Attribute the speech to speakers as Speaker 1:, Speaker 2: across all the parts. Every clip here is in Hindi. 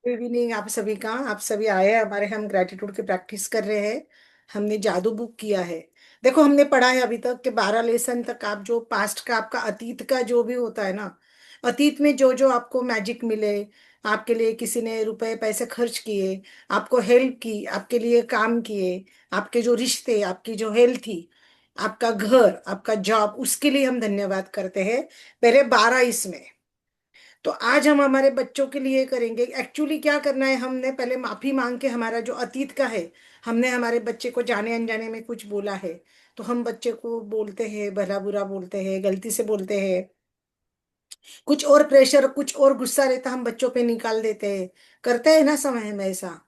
Speaker 1: कोई भी नहीं, आप सभी का, आप सभी आए हैं हमारे, हम ग्रेटिट्यूड की प्रैक्टिस कर रहे हैं। हमने जादू बुक किया है। देखो, हमने पढ़ा है अभी तक कि 12 लेसन तक आप जो पास्ट का, आपका अतीत का जो भी होता है ना, अतीत में जो जो आपको मैजिक मिले, आपके लिए किसी ने रुपए पैसे खर्च किए, आपको हेल्प की, आपके लिए काम किए, आपके जो रिश्ते, आपकी जो हेल्थ थी, आपका घर, आपका जॉब, उसके लिए हम धन्यवाद करते हैं। पहले 12 इसमें। तो आज हम हमारे बच्चों के लिए करेंगे। एक्चुअली क्या करना है, हमने पहले माफी मांग के, हमारा जो अतीत का है, हमने हमारे बच्चे को जाने अनजाने में कुछ बोला है, तो हम बच्चे को बोलते हैं, भला बुरा बोलते हैं, गलती से बोलते हैं, कुछ और प्रेशर, कुछ और गुस्सा रहता हम बच्चों पे निकाल देते हैं, करते हैं ना समय में ऐसा।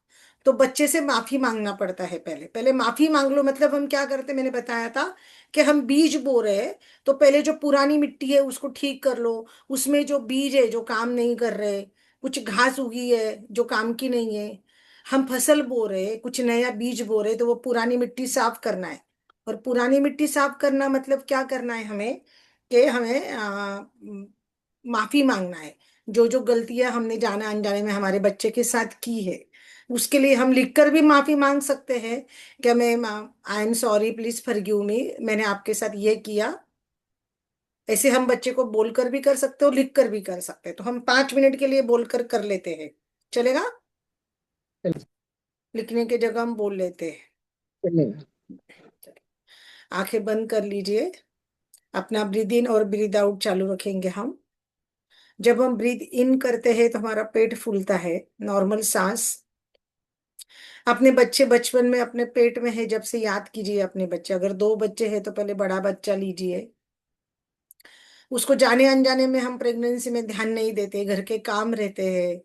Speaker 1: तो बच्चे से माफी मांगना पड़ता है। पहले पहले माफी मांग लो, मतलब हम क्या करते, मैंने बताया था कि हम बीज बो रहे हैं। तो पहले जो पुरानी मिट्टी है उसको ठीक कर लो। उसमें जो बीज है जो काम नहीं कर रहे, कुछ घास उगी है जो काम की नहीं है, हम फसल बो रहे हैं, कुछ नया बीज बो रहे हैं, तो वो पुरानी मिट्टी साफ करना है। और पुरानी मिट्टी साफ करना मतलब क्या करना है हमें, कि हमें माफी मांगना है। जो जो गलतियां हमने जाने अनजाने में हमारे बच्चे के साथ की है, उसके लिए हम लिखकर भी माफी मांग सकते हैं। क्या मैं, I am sorry, please forgive मी, मैंने आपके साथ ये किया। ऐसे हम बच्चे को बोलकर भी कर सकते हो, लिख कर भी कर सकते हैं। तो हम 5 मिनट के लिए बोलकर कर लेते हैं, चलेगा?
Speaker 2: चलिए।
Speaker 1: लिखने की जगह हम बोल लेते हैं।
Speaker 2: चलिए।
Speaker 1: चलिए, आंखें बंद कर लीजिए। अपना ब्रीद इन और ब्रीद आउट चालू रखेंगे हम। जब हम ब्रीद इन करते हैं तो हमारा पेट फूलता है, नॉर्मल सांस। अपने बच्चे बचपन में अपने पेट में है जब से, याद कीजिए अपने बच्चे, अगर 2 बच्चे हैं तो पहले बड़ा बच्चा लीजिए। उसको जाने अनजाने में हम प्रेगनेंसी में ध्यान नहीं देते, घर के काम रहते हैं,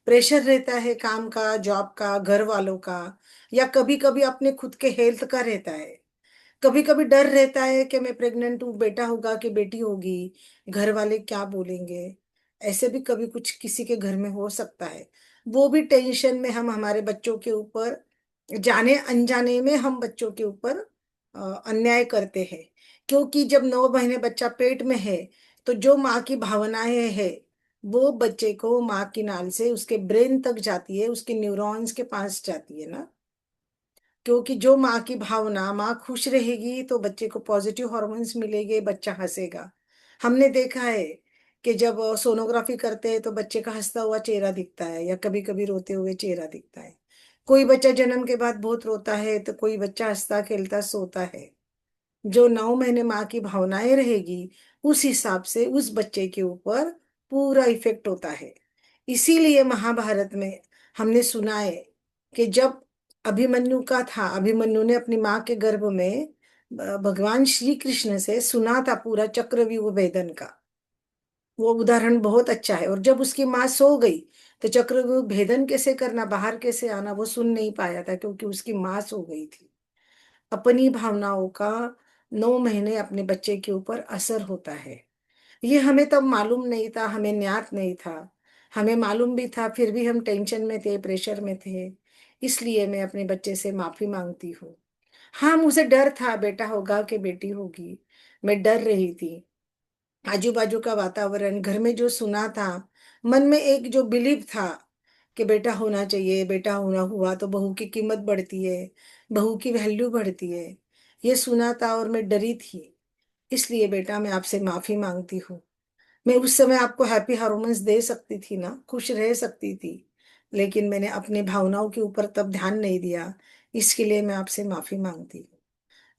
Speaker 1: प्रेशर रहता है काम का, जॉब का, घर वालों का, या कभी कभी अपने खुद के हेल्थ का रहता है। कभी कभी डर रहता है कि मैं प्रेग्नेंट हूँ, बेटा होगा कि बेटी होगी, घर वाले क्या बोलेंगे। ऐसे भी कभी कुछ किसी के घर में हो सकता है। वो भी टेंशन में हम हमारे बच्चों के ऊपर, जाने अनजाने में हम बच्चों के ऊपर अन्याय करते हैं। क्योंकि जब 9 महीने बच्चा पेट में है, तो जो माँ की भावनाएं है, वो बच्चे को माँ की नाल से उसके ब्रेन तक जाती है, उसके न्यूरॉन्स के पास जाती है ना। क्योंकि जो माँ की भावना, माँ खुश रहेगी तो बच्चे को पॉजिटिव हॉर्मोन्स मिलेंगे, बच्चा हंसेगा। हमने देखा है कि जब सोनोग्राफी करते हैं तो बच्चे का हंसता हुआ चेहरा दिखता है, या कभी कभी रोते हुए चेहरा दिखता है। कोई बच्चा जन्म के बाद बहुत रोता है, तो कोई बच्चा हंसता खेलता सोता है। जो 9 महीने माँ की भावनाएं रहेगी, उस हिसाब से उस बच्चे के ऊपर पूरा इफेक्ट होता है। इसीलिए महाभारत में हमने सुना है कि जब अभिमन्यु का था, अभिमन्यु ने अपनी माँ के गर्भ में भगवान श्री कृष्ण से सुना था पूरा चक्रव्यूह भेदन का। वो उदाहरण बहुत अच्छा है। और जब उसकी माँ सो गई, तो चक्रव्यूह भेदन कैसे करना, बाहर कैसे आना, वो सुन नहीं पाया था, क्योंकि उसकी माँ सो गई थी। अपनी भावनाओं का 9 महीने अपने बच्चे के ऊपर असर होता है। ये हमें तब मालूम नहीं था, हमें ज्ञात नहीं था। हमें मालूम भी था, फिर भी हम टेंशन में थे, प्रेशर में थे। इसलिए मैं अपने बच्चे से माफी मांगती हूँ। हाँ, मुझे डर था, बेटा होगा कि बेटी होगी, मैं डर रही थी। आजू बाजू का वातावरण, घर में जो सुना था, मन में एक जो बिलीव था कि बेटा होना चाहिए, बेटा होना हुआ तो बहू की कीमत बढ़ती है, बहू की वैल्यू बढ़ती है, ये सुना था और मैं डरी थी। इसलिए बेटा मैं आपसे माफी मांगती हूँ। मैं उस समय आपको हैप्पी हार्मोन्स दे सकती थी ना, खुश रह सकती थी, लेकिन मैंने अपनी भावनाओं के ऊपर तब ध्यान नहीं दिया। इसके लिए मैं आपसे माफी मांगती हूँ।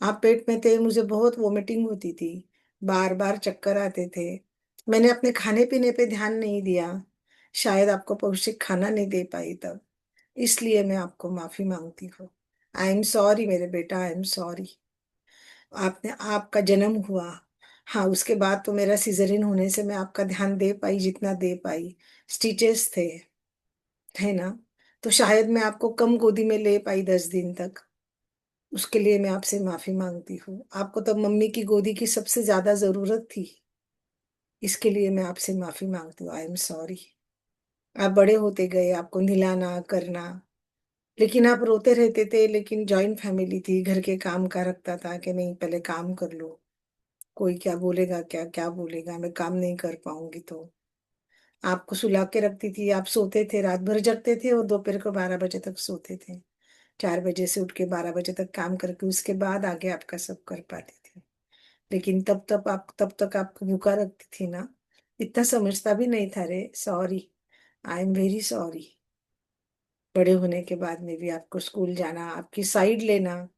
Speaker 1: आप पेट में थे, मुझे बहुत वोमिटिंग होती थी, बार बार चक्कर आते थे। मैंने अपने खाने पीने पे ध्यान नहीं दिया, शायद आपको पौष्टिक खाना नहीं दे पाई तब। इसलिए मैं आपको माफी मांगती हूँ। आई एम सॉरी मेरे बेटा, आई एम सॉरी। आपने, आपका जन्म हुआ, हाँ, उसके बाद तो मेरा सिजरिन होने से मैं आपका ध्यान दे पाई जितना दे पाई। स्टिचेस थे, है ना। तो शायद मैं आपको कम गोदी में ले पाई 10 दिन तक। उसके लिए मैं आपसे माफी मांगती हूँ। आपको तब मम्मी की गोदी की सबसे ज्यादा जरूरत थी। इसके लिए मैं आपसे माफी मांगती हूँ। आई एम सॉरी। आप बड़े होते गए, आपको नहलाना करना, लेकिन आप रोते रहते थे। लेकिन जॉइंट फैमिली थी, घर के काम का रखता था कि नहीं पहले काम कर लो, कोई क्या बोलेगा, क्या क्या बोलेगा, मैं काम नहीं कर पाऊंगी तो। आपको सुला के रखती थी, आप सोते थे, रात भर जगते थे और दोपहर को 12 बजे तक सोते थे। 4 बजे से उठ के 12 बजे तक काम करके उसके बाद आगे आपका सब कर पाते थे। लेकिन तब तक आपको भूखा रखती थी ना। इतना समझता भी नहीं था रे, sorry. I am very sorry. बड़े होने के बाद में भी आपको स्कूल जाना, आपकी साइड लेना,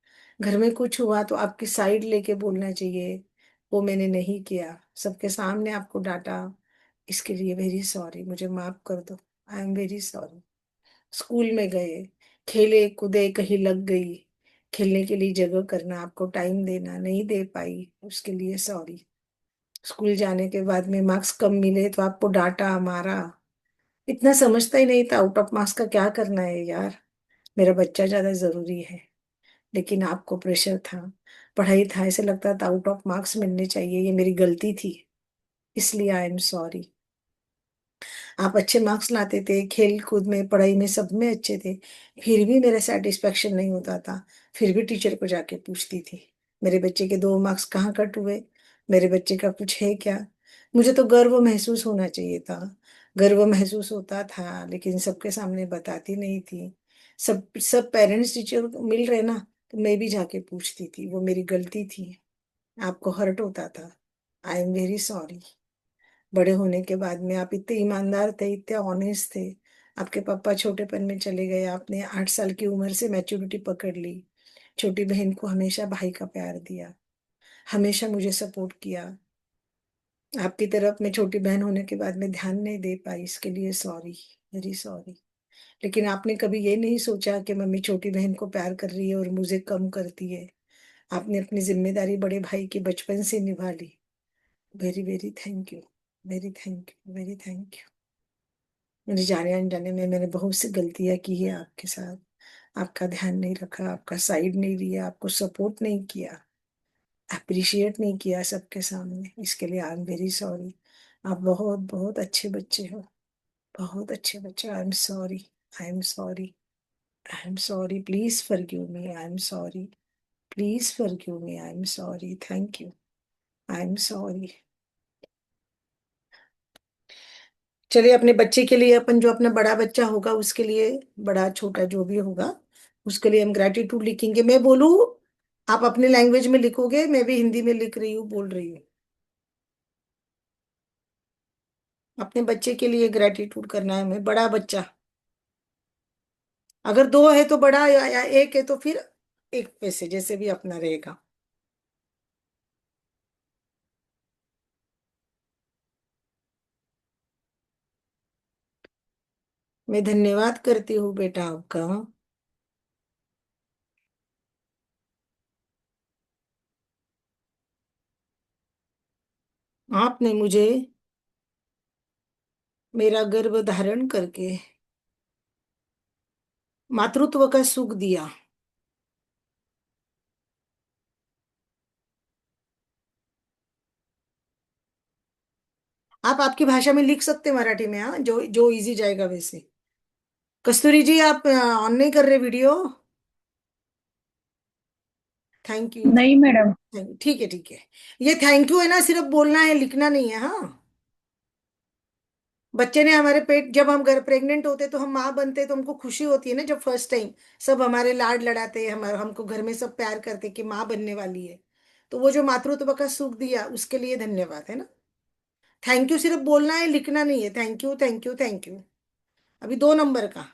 Speaker 1: घर में कुछ हुआ तो आपकी साइड लेके बोलना चाहिए, वो मैंने नहीं किया, सबके सामने आपको डांटा। इसके लिए वेरी सॉरी, मुझे माफ कर दो। I am very sorry. School में गए, खेले कूदे, कहीं लग गई, खेलने के लिए जगह करना, आपको टाइम देना नहीं दे पाई, उसके लिए सॉरी। स्कूल जाने के बाद में मार्क्स कम मिले तो आपको डांटा मारा। इतना समझता ही नहीं था आउट ऑफ मार्क्स का क्या करना है यार, मेरा बच्चा ज्यादा जरूरी है। लेकिन आपको प्रेशर था, पढ़ाई था, ऐसे लगता था आउट ऑफ मार्क्स मिलने चाहिए, ये मेरी गलती थी, इसलिए आई एम सॉरी। आप अच्छे मार्क्स लाते थे, खेल कूद में पढ़ाई में सब में अच्छे थे, फिर भी मेरा सेटिस्फेक्शन नहीं होता था। फिर भी टीचर को जाके पूछती थी, मेरे बच्चे के 2 मार्क्स कहाँ कट हुए, मेरे बच्चे का कुछ है क्या। मुझे तो गर्व महसूस होना चाहिए था, गर्व महसूस होता था, लेकिन सबके सामने बताती नहीं थी। सब सब पेरेंट्स टीचर मिल रहे ना, तो मैं भी जाके पूछती थी, वो मेरी गलती थी। आपको हर्ट होता था। I am very sorry. बड़े होने के बाद में आप इतने ईमानदार थे, इतने ऑनेस्ट थे। आपके पापा छोटेपन में चले गए, आपने 8 साल की उम्र से मैच्योरिटी पकड़ ली। छोटी बहन को हमेशा भाई का प्यार दिया, हमेशा मुझे सपोर्ट किया। आपकी तरफ मैं छोटी बहन होने के बाद में ध्यान नहीं दे पाई, इसके लिए सॉरी, वेरी सॉरी। लेकिन आपने कभी ये नहीं सोचा कि मम्मी छोटी बहन को प्यार कर रही है और मुझे कम करती है। आपने अपनी जिम्मेदारी बड़े भाई की बचपन से निभा ली। Very very thank you, very thank you, very thank you. मेरे जाने अनजाने में मैंने बहुत सी गलतियां की है आपके साथ। आपका ध्यान नहीं रखा, आपका साइड नहीं लिया, आपको सपोर्ट नहीं किया, अप्रिशिएट नहीं किया सबके सामने, इसके लिए आई एम वेरी सॉरी। आप बहुत बहुत अच्छे बच्चे हो, बहुत अच्छे बच्चे। आई am sorry, I am sorry, I am sorry, please forgive me, I am sorry, please forgive me, I am sorry, thank you, I am sorry. चलिए, अपने बच्चे के लिए, अपन जो अपना बड़ा बच्चा होगा उसके लिए, बड़ा छोटा जो भी होगा, उसके लिए हम ग्रेटिट्यूड लिखेंगे। मैं बोलूँ, आप अपने लैंग्वेज में लिखोगे, मैं भी हिंदी में लिख रही हूँ, बोल रही हूँ। अपने बच्चे के लिए ग्रेटिट्यूड करना है, मैं बड़ा बच्चा। अगर दो है तो बड़ा, या एक है तो फिर एक पैसे, जैसे भी अपना रहेगा। मैं धन्यवाद करती हूँ बेटा आपका। आपने मुझे मेरा गर्भ धारण करके मातृत्व का सुख दिया। आप आपकी भाषा में लिख सकते हैं, मराठी में, हाँ, जो जो इजी जाएगा वैसे। कस्तूरी जी, आप ऑन नहीं कर रहे वीडियो। थैंक यू,
Speaker 2: नहीं मैडम।
Speaker 1: थैंक यू, ठीक है ठीक है। ये थैंक यू है ना, सिर्फ बोलना है, लिखना नहीं है, हाँ। बच्चे ने हमारे पेट, जब हम घर प्रेग्नेंट होते तो हम माँ बनते तो हमको खुशी होती है ना, जब फर्स्ट टाइम सब हमारे लाड लड़ाते हैं, हमारे हमको घर में सब प्यार करते कि माँ बनने वाली है। तो वो जो मातृत्व का सुख दिया, उसके लिए धन्यवाद, है ना। थैंक यू सिर्फ बोलना है, लिखना नहीं है। Thank you, thank you, thank you. अभी 2 नंबर का,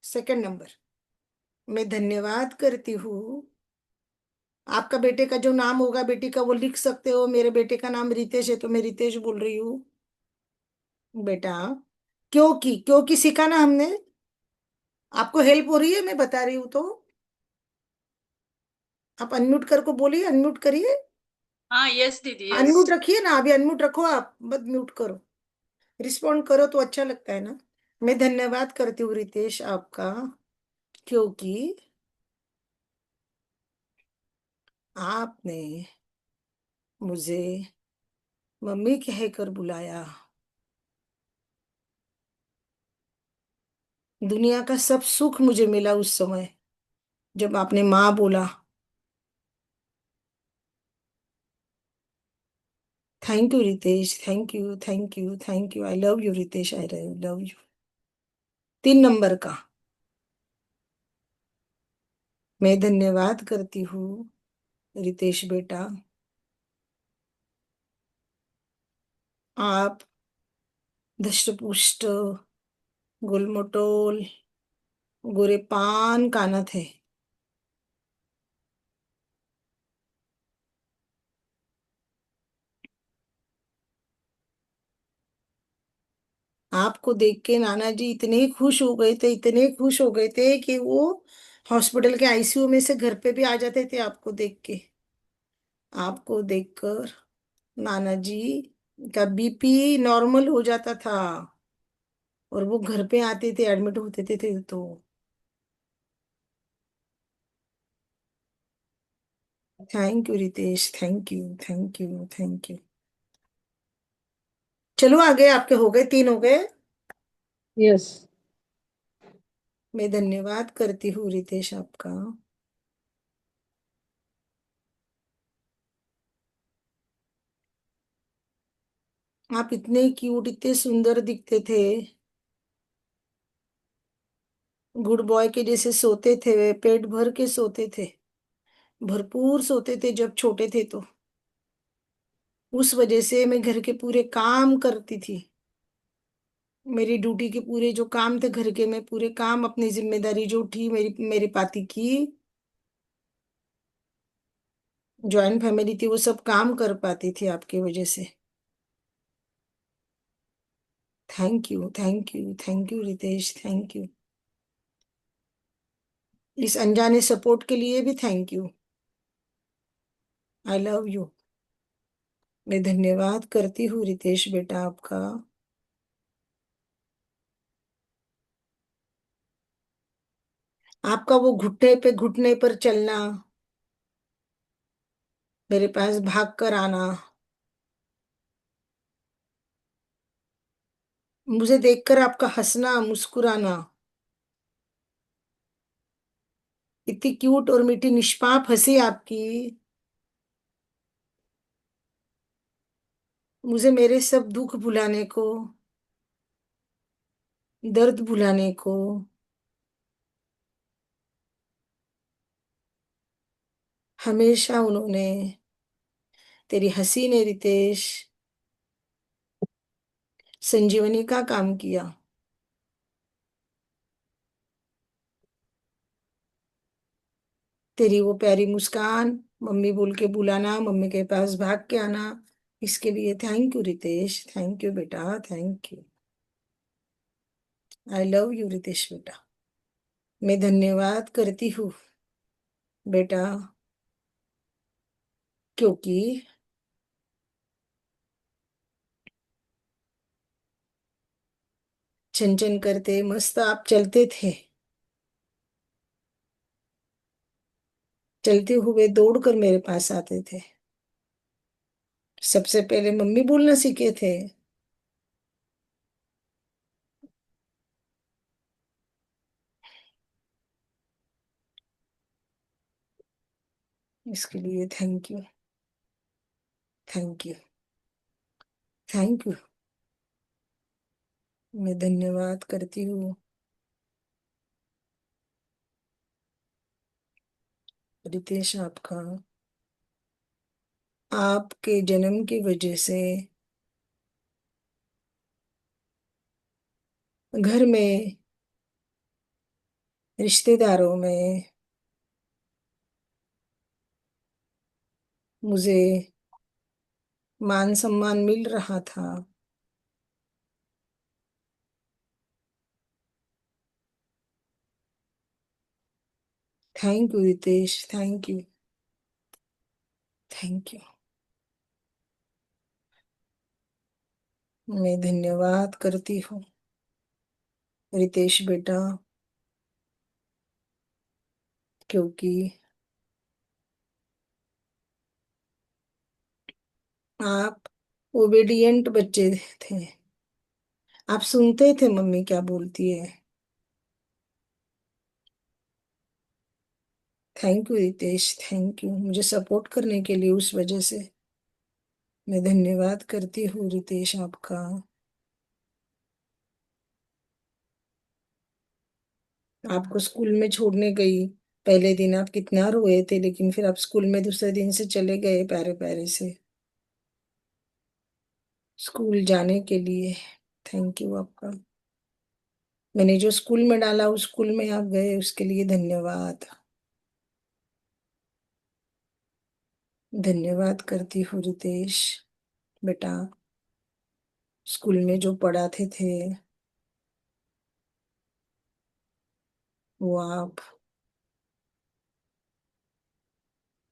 Speaker 1: सेकंड नंबर। मैं धन्यवाद करती हूँ। आपका बेटे का जो नाम होगा, बेटी का, वो लिख सकते हो। मेरे बेटे का नाम रितेश है तो मैं रितेश बोल रही हूँ बेटा। क्योंकि सीखा ना हमने। आपको हेल्प हो रही है, मैं बता रही हूँ तो। आप अनम्यूट कर को बोलिए, अनम्यूट करिए।
Speaker 3: हाँ यस दीदी यस।
Speaker 1: अनम्यूट रखिए ना, अभी अनम्यूट रखो, आप मत म्यूट करो। रिस्पॉन्ड करो तो अच्छा लगता है ना। मैं धन्यवाद करती हूँ रितेश आपका, क्योंकि आपने मुझे मम्मी कहकर बुलाया। दुनिया का सब सुख मुझे मिला उस समय, जब आपने माँ बोला। Thank you Ritesh, thank you, thank you, thank you. I love you Ritesh, I love you. 3 number का मैं धन्यवाद करती हूँ रितेश बेटा। आप धष्टपुष्ट, गुलमटोल, गोरे पान काना थे। आपको देख के नाना जी इतने खुश हो गए थे, इतने खुश हो गए थे कि वो हॉस्पिटल के आईसीयू में से घर पे भी आ जाते थे आपको देख के। आपको देखकर नाना जी का बीपी नॉर्मल हो जाता था और वो घर पे आते थे, एडमिट होते थे तो। Thank you Ritesh, thank you, thank you, thank you. चलो आगे, आपके हो गए, 3 हो गए।
Speaker 2: यस।
Speaker 1: मैं धन्यवाद करती हूँ रितेश आपका। आप इतने क्यूट, इतने सुंदर दिखते थे। गुड बॉय के जैसे सोते थे, पेट भर के सोते थे, भरपूर सोते थे जब छोटे थे तो। उस वजह से मैं घर के पूरे काम करती थी। मेरी ड्यूटी के पूरे जो काम थे घर के, मैं पूरे काम, अपनी जिम्मेदारी जो थी मेरी मेरे पाती की, जॉइंट फैमिली थी, वो सब काम कर पाती थी आपकी वजह से। Thank you, thank you, thank you Ritesh, thank you. इस अनजाने सपोर्ट के लिए भी thank you. I love you. मैं धन्यवाद करती हूँ रितेश बेटा आपका। आपका वो घुटने पे घुटने पर चलना, मेरे पास भाग कर आना, मुझे देखकर आपका हंसना मुस्कुराना, इतनी क्यूट और मीठी निष्पाप हंसी आपकी, मुझे मेरे सब दुख भुलाने को, दर्द भुलाने को, हमेशा उन्होंने, तेरी हंसी ने रितेश संजीवनी का काम किया। तेरी वो प्यारी मुस्कान, मम्मी बोल के बुलाना, मम्मी के पास भाग के आना, इसके लिए thank you Ritesh, thank you बेटा, thank you. I love you Ritesh बेटा। मैं धन्यवाद करती हूँ बेटा, क्योंकि छन छन करते मस्त आप चलते थे। चलते हुए दौड़कर मेरे पास आते थे। सबसे पहले मम्मी बोलना सीखे थे। इसके लिए thank you, thank you, thank you. मैं धन्यवाद करती हूँ रितेश आपका। आपके जन्म की वजह से घर में, रिश्तेदारों में मुझे मान सम्मान मिल रहा था। Thank you Ritesh, thank you, thank you. मैं धन्यवाद करती हूँ रितेश बेटा, क्योंकि आप ओबीडियंट बच्चे थे। आप सुनते थे मम्मी क्या बोलती है। Thank you Ritesh, thank you मुझे सपोर्ट करने के लिए, उस वजह से। मैं धन्यवाद करती हूँ रितेश आपका। आपको स्कूल में छोड़ने गई, पहले दिन आप कितना रोए थे, लेकिन फिर आप स्कूल में दूसरे दिन से चले गए प्यारे प्यारे से स्कूल जाने के लिए। थैंक यू आपका। मैंने जो स्कूल में डाला उस स्कूल में आप गए, उसके लिए धन्यवाद। धन्यवाद करती हूँ रितेश बेटा। स्कूल में जो पढ़ाते थे वो आप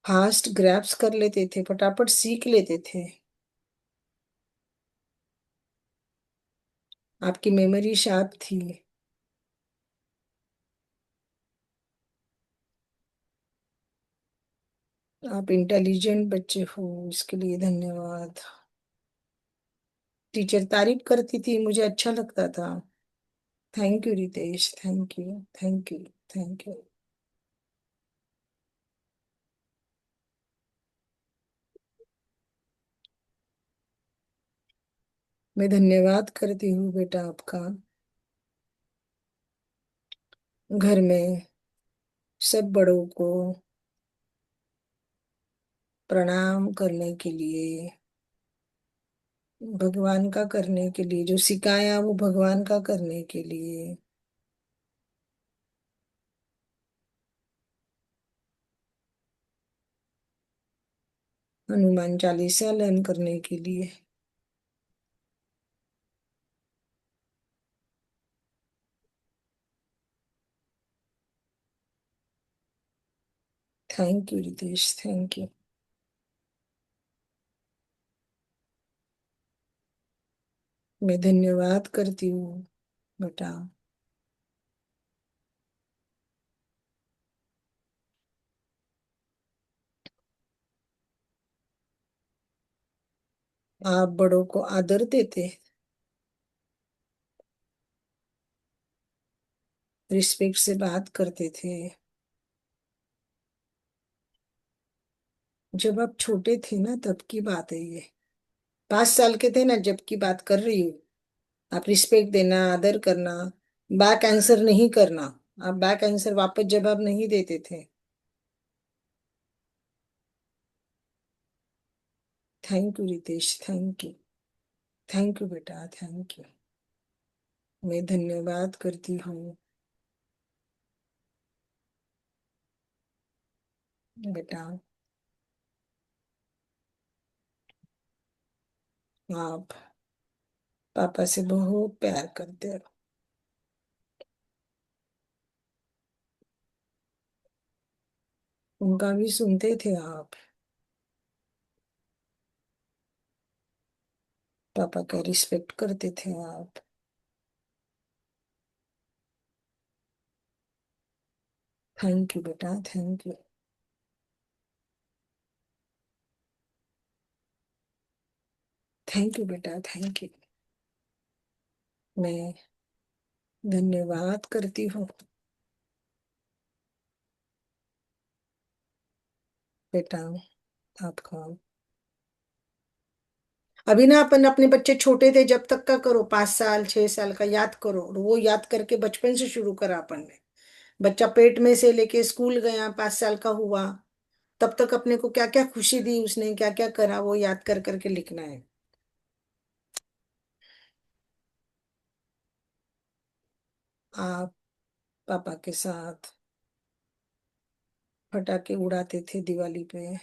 Speaker 1: फास्ट ग्रैप्स कर लेते थे, फटाफट सीख लेते थे। आपकी मेमोरी शार्प थी। आप इंटेलिजेंट बच्चे हो, इसके लिए धन्यवाद। टीचर तारीफ करती थी, मुझे अच्छा लगता था। Thank you Ritesh, thank you, thank you, thank you. मैं धन्यवाद करती हूँ बेटा आपका। घर में सब बड़ों को प्रणाम करने के लिए, भगवान का करने के लिए, जो सिखाया वो भगवान का करने के लिए, हनुमान चालीसा लर्न करने के लिए। Thank you Ritesh, thank you. मैं धन्यवाद करती हूँ बेटा। आप बड़ों को आदर देते, रिस्पेक्ट से बात करते थे। जब आप छोटे थे ना तब की बात है ये, 5 साल के थे ना जब की बात कर रही हूँ। आप रिस्पेक्ट देना, आदर करना, बैक आंसर नहीं करना। आप बैक आंसर वापस जवाब नहीं देते थे। Thank you Ritesh, thank you, thank you बेटा, थैंक यू। मैं धन्यवाद करती हूँ बेटा। आप पापा से बहुत प्यार करते हो। उनका भी सुनते थे आप। पापा का रिस्पेक्ट करते थे आप। थैंक यू बेटा, थैंक यू। थैंक यू बेटा, थैंक यू। मैं धन्यवाद करती हूँ बेटा आपका। अभी ना अपन अपने बच्चे छोटे थे जब तक का करो, 5 साल 6 साल का याद करो, और वो याद करके बचपन से शुरू करा अपन ने। बच्चा पेट में से लेके स्कूल गया, 5 साल का हुआ, तब तक अपने को क्या क्या खुशी दी उसने, क्या क्या करा, वो याद कर करके लिखना है। आप पापा के साथ पटाखे उड़ाते थे दिवाली पे।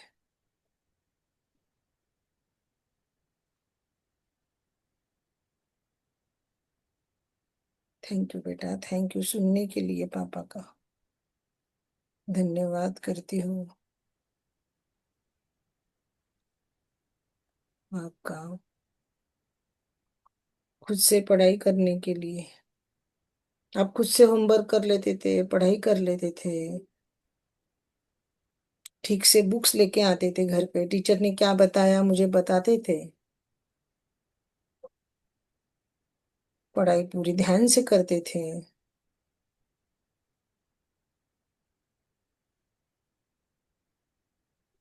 Speaker 1: थैंक यू बेटा, थैंक यू सुनने के लिए पापा का। धन्यवाद करती हूँ आपका। खुद से पढ़ाई करने के लिए, आप खुद से होमवर्क कर लेते थे, पढ़ाई कर लेते थे, ठीक से बुक्स लेके आते थे घर पे, टीचर ने क्या बताया मुझे बताते थे, पढ़ाई पूरी ध्यान से करते थे।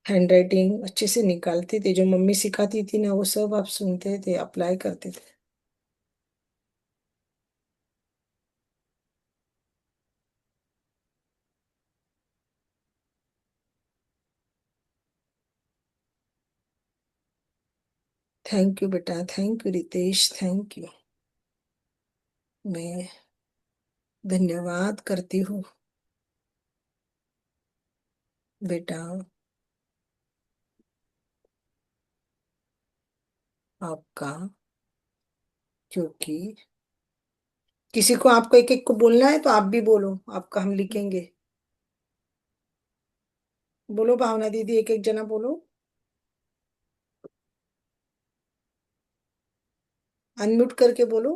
Speaker 1: हैंड राइटिंग अच्छे से निकालते थे, जो मम्मी सिखाती थी ना वो सब आप सुनते थे, अप्लाई करते थे। थैंक यू बेटा, thank you Ritesh, thank you. मैं धन्यवाद करती हूँ बेटा आपका, क्योंकि किसी को आपको एक एक को बोलना है तो आप भी बोलो, आपका हम लिखेंगे। बोलो भावना दीदी, एक एक जना बोलो। अनम्यूट करके बोलो।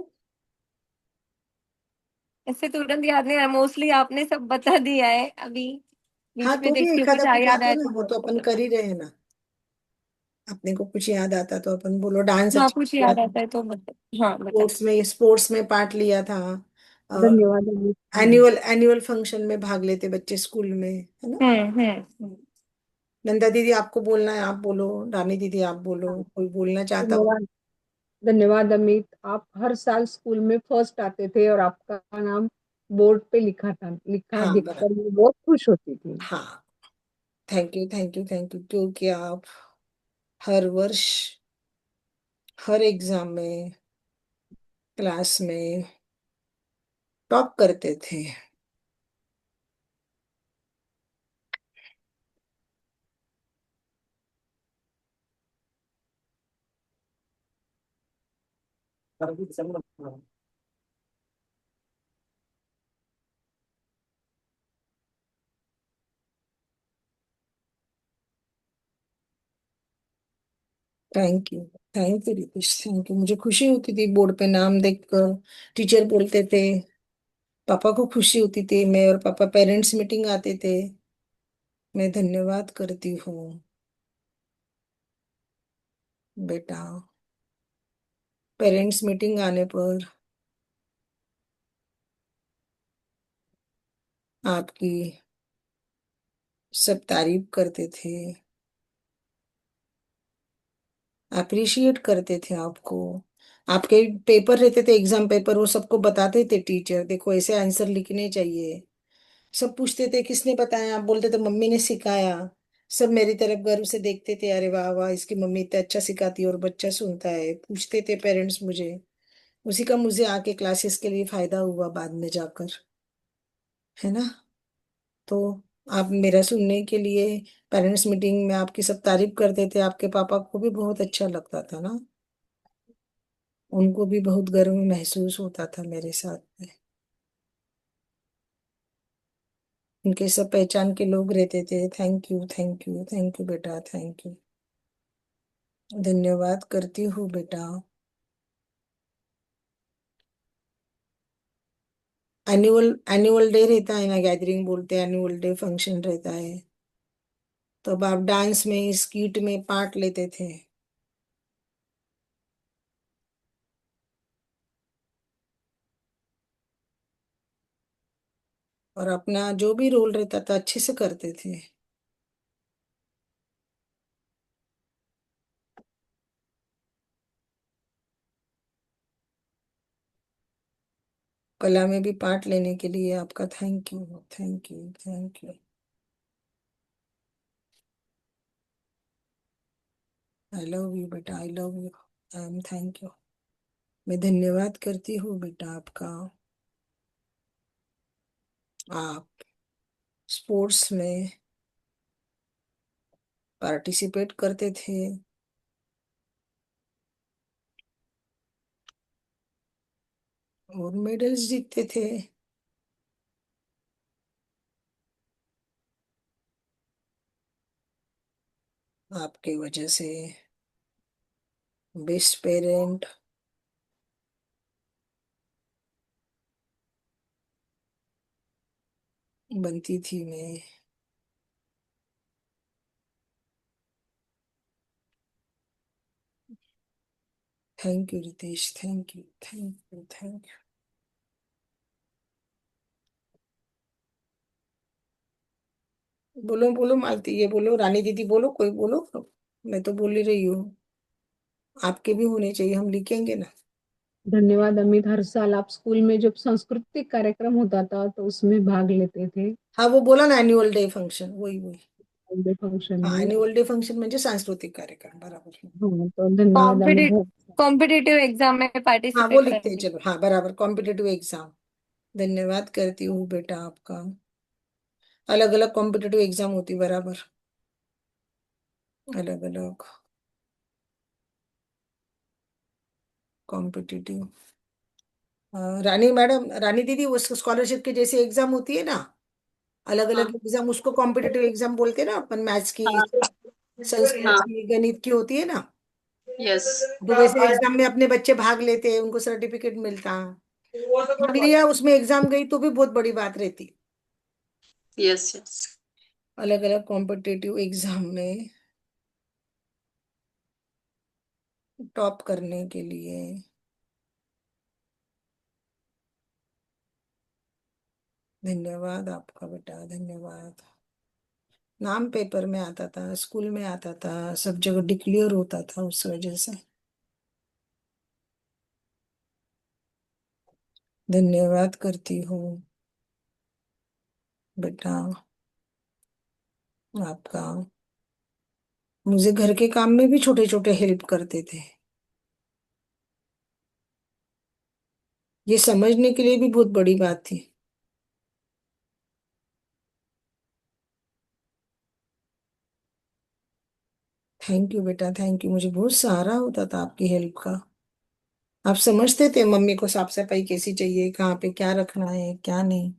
Speaker 2: ऐसे तुरंत याद नहीं आ रहा, मोस्टली आपने सब बता दिया है अभी।
Speaker 1: हाँ
Speaker 2: बीच में
Speaker 1: तो भी
Speaker 2: देखती
Speaker 1: एक
Speaker 2: हूँ
Speaker 1: आधा
Speaker 2: कुछ
Speaker 1: कुछ
Speaker 2: याद
Speaker 1: आता
Speaker 2: आया
Speaker 1: है ना,
Speaker 2: तो
Speaker 1: वो तो अपन
Speaker 2: बोल
Speaker 1: कर
Speaker 2: देती
Speaker 1: ही रहे हैं ना। अपने को कुछ याद आता तो अपन बोलो। डांस
Speaker 2: हूँ। हाँ,
Speaker 1: अच्छा
Speaker 2: कुछ
Speaker 1: किया
Speaker 2: याद
Speaker 1: था,
Speaker 2: आता है तो बता। हाँ, बता।
Speaker 1: स्पोर्ट्स में पार्ट लिया था।
Speaker 2: धन्यवाद अमित।
Speaker 1: एनुअल एनुअल फंक्शन में भाग लेते बच्चे स्कूल में, है ना।
Speaker 2: हम्म।
Speaker 1: नंदा दीदी आपको बोलना है, आप बोलो। रानी दीदी आप बोलो, कोई बोलना चाहता हो।
Speaker 2: धन्यवाद। धन्यवाद अमित, आप हर साल स्कूल में फर्स्ट आते थे और आपका नाम बोर्ड पे लिखा
Speaker 1: हाँ
Speaker 2: देखकर
Speaker 1: बराबर।
Speaker 2: मैं बहुत खुश होती थी।
Speaker 1: हाँ, thank you thank you thank you, क्योंकि आप हर वर्ष हर एग्जाम में क्लास में टॉप करते थे। Thank you, thank you Ritesh, thank you. मुझे खुशी होती थी बोर्ड पे नाम देखकर। टीचर बोलते थे, पापा को खुशी होती थी, मैं और पापा पेरेंट्स मीटिंग आते थे। मैं धन्यवाद करती हूँ बेटा, पेरेंट्स मीटिंग आने पर आपकी सब तारीफ करते थे, अप्रिशिएट करते थे आपको। आपके पेपर रहते थे, एग्जाम पेपर, वो सबको बताते थे टीचर, देखो ऐसे आंसर लिखने चाहिए। सब पूछते थे किसने बताया, आप बोलते थे मम्मी ने सिखाया। सब मेरी तरफ गर्व से देखते थे, अरे वाह वाह इसकी मम्मी इतना अच्छा सिखाती है और बच्चा सुनता है। पूछते थे पेरेंट्स मुझे, उसी का मुझे आके क्लासेस के लिए फायदा हुआ बाद में जाकर, है ना। तो आप मेरा सुनने के लिए पेरेंट्स मीटिंग में आपकी सब तारीफ करते थे, आपके पापा को भी बहुत अच्छा लगता था ना। उनको भी बहुत गर्व महसूस होता था मेरे साथ में। उनके सब पहचान के लोग रहते थे। Thank you thank you thank you बेटा, थैंक यू। धन्यवाद करती हूँ बेटा। एनुअल एनुअल डे रहता है ना, गैदरिंग बोलते हैं, एनुअल डे फंक्शन रहता है, तब आप डांस में स्कीट में पार्ट लेते थे और अपना जो भी रोल रहता था अच्छे से करते थे। कला में भी पार्ट लेने के लिए आपका thank you thank you thank you. I love you बेटा, I love you. I am thank you. मैं धन्यवाद करती हूँ बेटा आपका। आप स्पोर्ट्स में पार्टिसिपेट करते थे और मेडल्स जीतते थे। आपके वजह से बेस्ट पेरेंट बनती थी मैं। Thank you Ritesh, thank you thank you thank you. बोलो बोलो मालती, ये बोलो, रानी दीदी बोलो, कोई बोलो। मैं तो बोल ही रही हूँ। आपके भी होने चाहिए, हम लिखेंगे ना।
Speaker 2: धन्यवाद अमित, हर साल आप स्कूल में जब सांस्कृतिक कार्यक्रम होता था तो उसमें भाग लेते थे।
Speaker 1: हाँ, वो बोला ना, एन्युअल डे फंक्शन, वही वही।
Speaker 2: फंक्शन
Speaker 1: हाँ,
Speaker 2: में।
Speaker 1: एन्युअल डे फंक्शन म्हणजे सांस्कृतिक कार्यक्रम, बराबर।
Speaker 2: हाँ तो धन्यवाद अमित।
Speaker 3: कॉम्पिटिटिव एग्जाम में
Speaker 1: हाँ, वो
Speaker 3: पार्टिसिपेट
Speaker 1: लिखते हैं,
Speaker 3: करने।
Speaker 1: चलो, हाँ बराबर, कॉम्पिटेटिव एग्जाम। धन्यवाद करती हूँ बेटा आपका। अलग अलग कॉम्पिटेटिव एग्जाम होती, बराबर, अलग अलग कॉम्पिटिटिव। रानी मैडम, रानी दीदी, वो स्कॉलरशिप के जैसे एग्जाम होती है ना, अलग अलग
Speaker 3: हाँ
Speaker 1: एग्जाम, उसको कॉम्पिटेटिव एग्जाम बोलते हैं ना अपन, मैथ्स की,
Speaker 3: हाँ
Speaker 1: संस्कृत
Speaker 3: हाँ।
Speaker 1: की, गणित की होती है ना।
Speaker 3: यस
Speaker 1: तो वैसे एग्जाम में अपने बच्चे भाग लेते हैं, उनको सर्टिफिकेट मिलता। भाग लिया उसमें, एग्जाम गई तो भी बहुत बड़ी बात रहती।
Speaker 3: Yes yes.
Speaker 1: अलग अलग कॉम्पिटेटिव एग्जाम में टॉप करने के लिए। धन्यवाद आपका बेटा, धन्यवाद। नाम पेपर में आता था, स्कूल में आता था, सब जगह डिक्लेयर होता था उस वजह से। धन्यवाद करती हूँ बेटा आपका। मुझे घर के काम में भी छोटे छोटे हेल्प करते थे, ये समझने के लिए भी बहुत बड़ी बात थी। थैंक यू बेटा, थैंक यू, मुझे बहुत सहारा होता था आपकी हेल्प का। आप समझते थे मम्मी को साफ सफाई कैसी चाहिए, कहाँ पे क्या रखना है, क्या नहीं।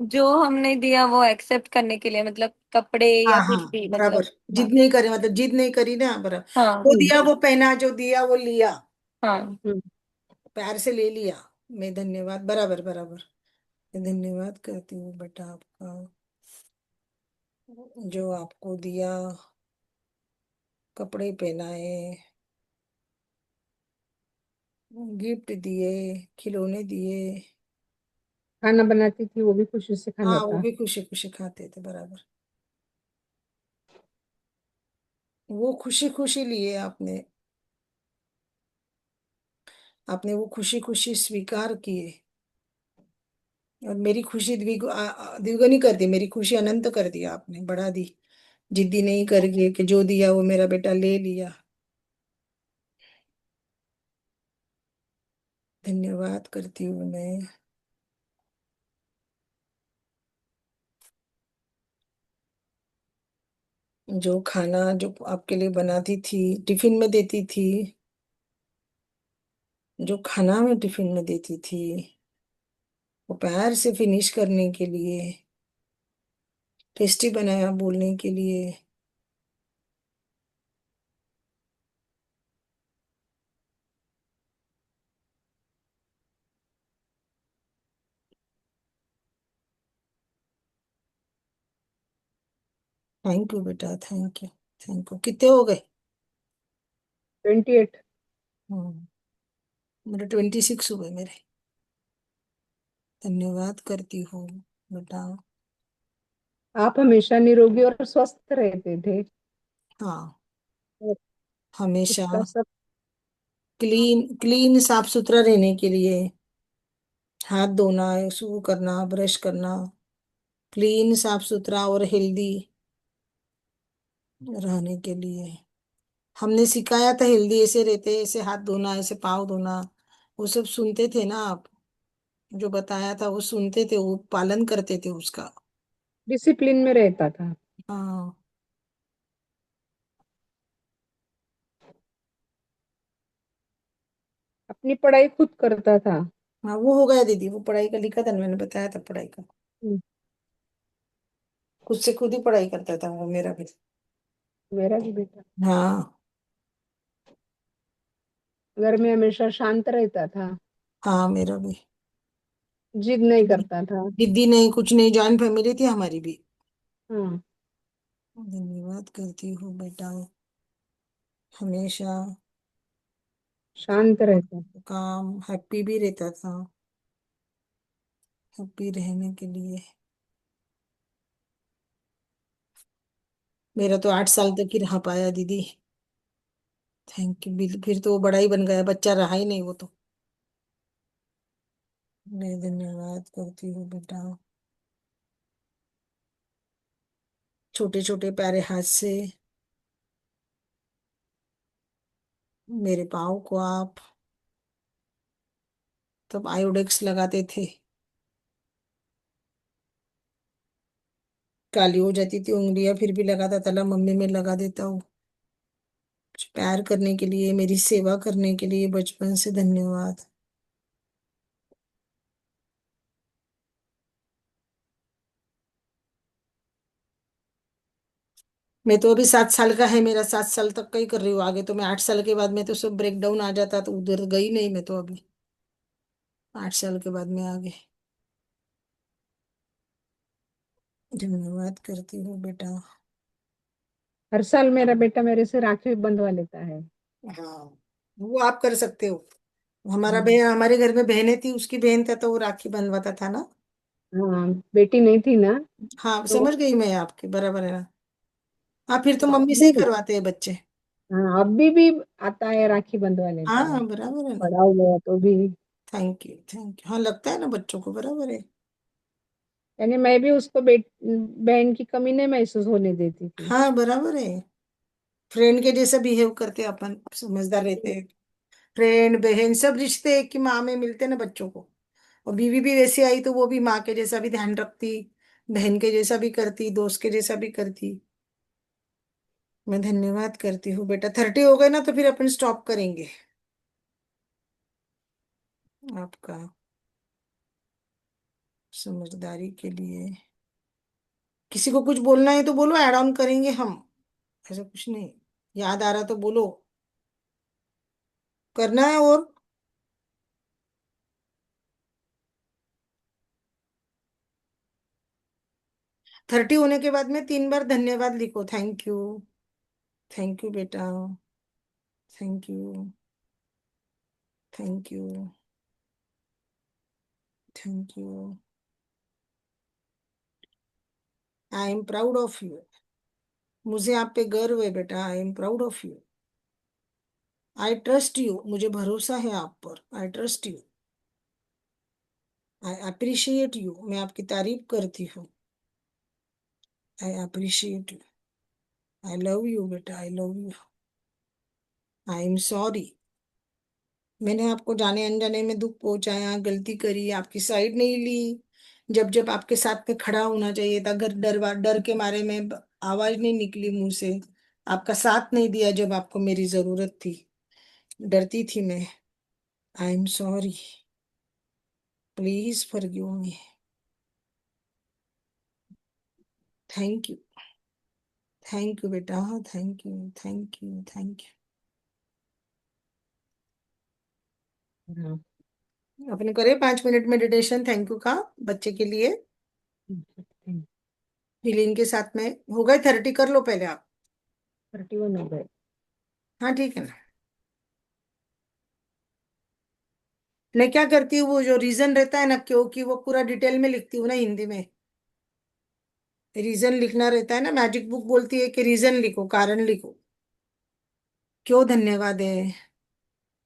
Speaker 3: जो हमने दिया वो एक्सेप्ट करने के लिए, मतलब कपड़े या
Speaker 1: हाँ हाँ,
Speaker 3: कुछ भी,
Speaker 1: बराबर।
Speaker 3: मतलब।
Speaker 1: जिद
Speaker 3: हाँ
Speaker 1: नहीं करे, मतलब जिद नहीं करी ना, बराबर।
Speaker 3: हाँ
Speaker 1: वो दिया वो पहना, जो दिया वो लिया,
Speaker 3: हाँ।
Speaker 2: हम्म।
Speaker 1: प्यार से ले लिया। मैं धन्यवाद, बराबर बराबर। मैं धन्यवाद करती हूँ बेटा आपका, जो आपको दिया, कपड़े पहनाए, गिफ्ट दिए, खिलौने दिए।
Speaker 2: खाना बनाती थी, वो भी खुशी से खाना
Speaker 1: हाँ, वो
Speaker 2: था।
Speaker 1: भी खुशी खुशी खाते थे, बराबर। वो खुशी खुशी लिए आपने, आपने वो खुशी खुशी स्वीकार किए। और मेरी खुशी द्विगुनी कर दी, मेरी खुशी अनंत कर दिया आपने, बढ़ा दी। जिद्दी नहीं करके कि जो दिया वो मेरा बेटा ले लिया। धन्यवाद करती हूँ मैं। जो खाना जो आपके लिए बनाती थी, टिफिन में देती थी, जो खाना में टिफिन में देती थी, वो प्यार से फिनिश करने के लिए, टेस्टी बनाया बोलने के लिए। थैंक यू बेटा, थैंक यू, थैंक यू। कितने हो गए?
Speaker 2: 28।
Speaker 1: हम्म, मेरे 26 हुए मेरे। धन्यवाद करती हूँ बेटा।
Speaker 2: आप हमेशा निरोगी और स्वस्थ रहते थे।
Speaker 1: हाँ,
Speaker 2: और
Speaker 1: हमेशा
Speaker 2: इसका सब।
Speaker 1: क्लीन क्लीन, साफ सुथरा रहने के लिए, हाथ धोना, सू करना, ब्रश करना, क्लीन, साफ सुथरा और हेल्दी रहने के लिए। हमने सिखाया था, हेल्दी ऐसे रहते, ऐसे हाथ धोना, ऐसे पाँव धोना। वो सब सुनते थे ना आप, जो बताया था वो सुनते थे, वो पालन करते थे उसका।
Speaker 2: डिसिप्लिन में रहता था।
Speaker 1: हाँ
Speaker 2: अपनी पढ़ाई खुद करता था।
Speaker 1: हाँ, वो हो गया दीदी, वो पढ़ाई का लिखा था ना, मैंने बताया था पढ़ाई का।
Speaker 2: हम्म।
Speaker 1: खुद से खुद ही पढ़ाई करता था वो, मेरा भी।
Speaker 2: मेरा भी बेटा
Speaker 1: हाँ
Speaker 2: घर में हमेशा शांत रहता था।
Speaker 1: हाँ, मेरा भी।
Speaker 2: जिद नहीं करता था।
Speaker 1: जिद्दी नहीं, कुछ नहीं, जॉइंट फैमिली थी हमारी भी।
Speaker 2: हाँ।
Speaker 1: धन्यवाद करती हूँ बेटा, हमेशा
Speaker 2: शांत रहता है।
Speaker 1: काम हैप्पी भी रहता था, हैप्पी रहने के लिए। मेरा तो 8 साल तक ही रह पाया दीदी। Thank you. फिर तो वो बड़ा ही बन गया, बच्चा रहा ही नहीं वो तो। मैं धन्यवाद करती हूँ बेटा, छोटे छोटे प्यारे हाथ से मेरे पाँव को आप तब आयोडेक्स लगाते थे, काली हो जाती थी उंगलियां, फिर भी लगाता था। ला मम्मी मैं लगा देता हूँ। प्यार करने के लिए, मेरी सेवा करने के लिए बचपन से धन्यवाद। मैं तो अभी 7 साल का है मेरा, 7 साल तक का ही कर रही हूँ, आगे तो मैं 8 साल के बाद में तो सब ब्रेक डाउन आ जाता, तो उधर गई नहीं मैं तो अभी। 8 साल के बाद में आगे। धन्यवाद करती हूँ बेटा।
Speaker 2: हर साल मेरा बेटा मेरे से राखी बंधवा लेता है।
Speaker 1: हाँ, वो आप कर सकते हो। हमारा
Speaker 2: हाँ।
Speaker 1: बहन, हमारे घर में बहनें थी, उसकी बहन था तो वो राखी बंधवाता था ना।
Speaker 2: हाँ, बेटी नहीं थी ना।
Speaker 1: हाँ
Speaker 2: तो
Speaker 1: समझ गई मैं आपकी, बराबर है ना। हाँ फिर तो मम्मी से
Speaker 2: अभी
Speaker 1: ही
Speaker 2: भी,
Speaker 1: करवाते हैं बच्चे।
Speaker 2: हाँ अभी भी आता है, राखी बंधवा लेता है।
Speaker 1: हाँ बराबर है ना।
Speaker 2: बड़ा हुआ तो भी।
Speaker 1: Thank you thank you. हाँ लगता है ना बच्चों को, बराबर है।
Speaker 2: यानी मैं भी उसको बहन की कमी नहीं महसूस होने देती थी।
Speaker 1: हाँ बराबर है। फ्रेंड के जैसा बिहेव करते अपन, समझदार रहते हैं। फ्रेंड बहन सब रिश्ते एक की माँ में मिलते हैं ना बच्चों को। और बीवी भी वैसी आई तो वो भी माँ के जैसा भी ध्यान रखती, बहन के जैसा भी करती, दोस्त के जैसा भी करती। मैं धन्यवाद करती हूँ बेटा। 30 हो गए ना तो फिर अपन स्टॉप करेंगे आपका, समझदारी के लिए। किसी को कुछ बोलना है तो बोलो, ऐड ऑन करेंगे हम, ऐसा कुछ नहीं। याद आ रहा तो बोलो, करना है और। 30 होने के बाद में 3 बार धन्यवाद लिखो। थैंक यू, थैंक यू बेटा, thank you, thank you, thank you. I am proud of you. मुझे आप पे गर्व है बेटा, I am proud of you. I trust you, मुझे भरोसा है आप पर। I trust you. I appreciate you, मैं आपकी तारीफ करती हूँ। I appreciate you. I love you बेटा, I love you. I am sorry, मैंने आपको जाने अनजाने में दुख पहुंचाया, गलती करी, आपकी साइड नहीं ली। जब जब आपके साथ में खड़ा होना चाहिए था, घर डर डर के मारे में आवाज नहीं निकली मुंह से। आपका साथ नहीं दिया जब आपको मेरी जरूरत थी, डरती थी मैं। I am sorry, please forgive me. Thank you, thank you बेटा, thank you, thank you, thank
Speaker 2: हाँ।
Speaker 1: यू। अपने करे 5 मिनट मेडिटेशन थैंक यू का, बच्चे के लिए। हीलिंग के साथ में हो गए 30, कर लो पहले आप।
Speaker 2: 31 हो गए।
Speaker 1: हाँ ठीक है ना। मैं क्या करती हूँ, वो जो रीजन रहता है ना क्यों की, वो पूरा डिटेल में लिखती हूँ ना हिंदी में। रीजन लिखना रहता है ना, मैजिक बुक बोलती है कि रीजन लिखो, कारण लिखो, क्यों धन्यवाद है।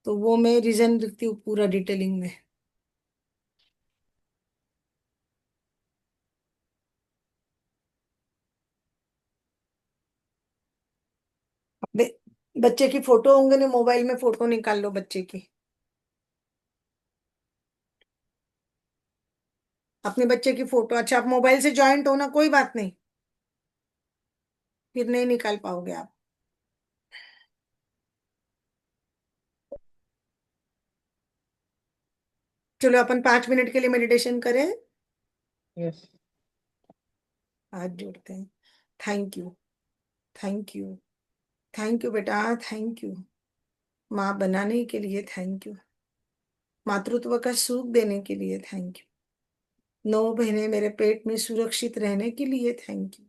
Speaker 1: तो वो मैं रीजन लिखती हूँ पूरा डिटेलिंग में। अपने बच्चे की फोटो होंगे ना, मोबाइल में फोटो निकाल लो बच्चे की, अपने बच्चे की फोटो। अच्छा आप मोबाइल से ज्वाइंट हो ना, कोई बात नहीं, फिर नहीं निकाल पाओगे आप। चलो अपन 5 मिनट के लिए मेडिटेशन करें।
Speaker 2: यस।
Speaker 1: हाथ जोड़ते हैं। Thank you, thank you, thank you बेटा, थैंक यू। माँ बनाने के लिए थैंक यू, मातृत्व का सुख देने के लिए थैंक यू, 9 महीने मेरे पेट में सुरक्षित रहने के लिए थैंक यू,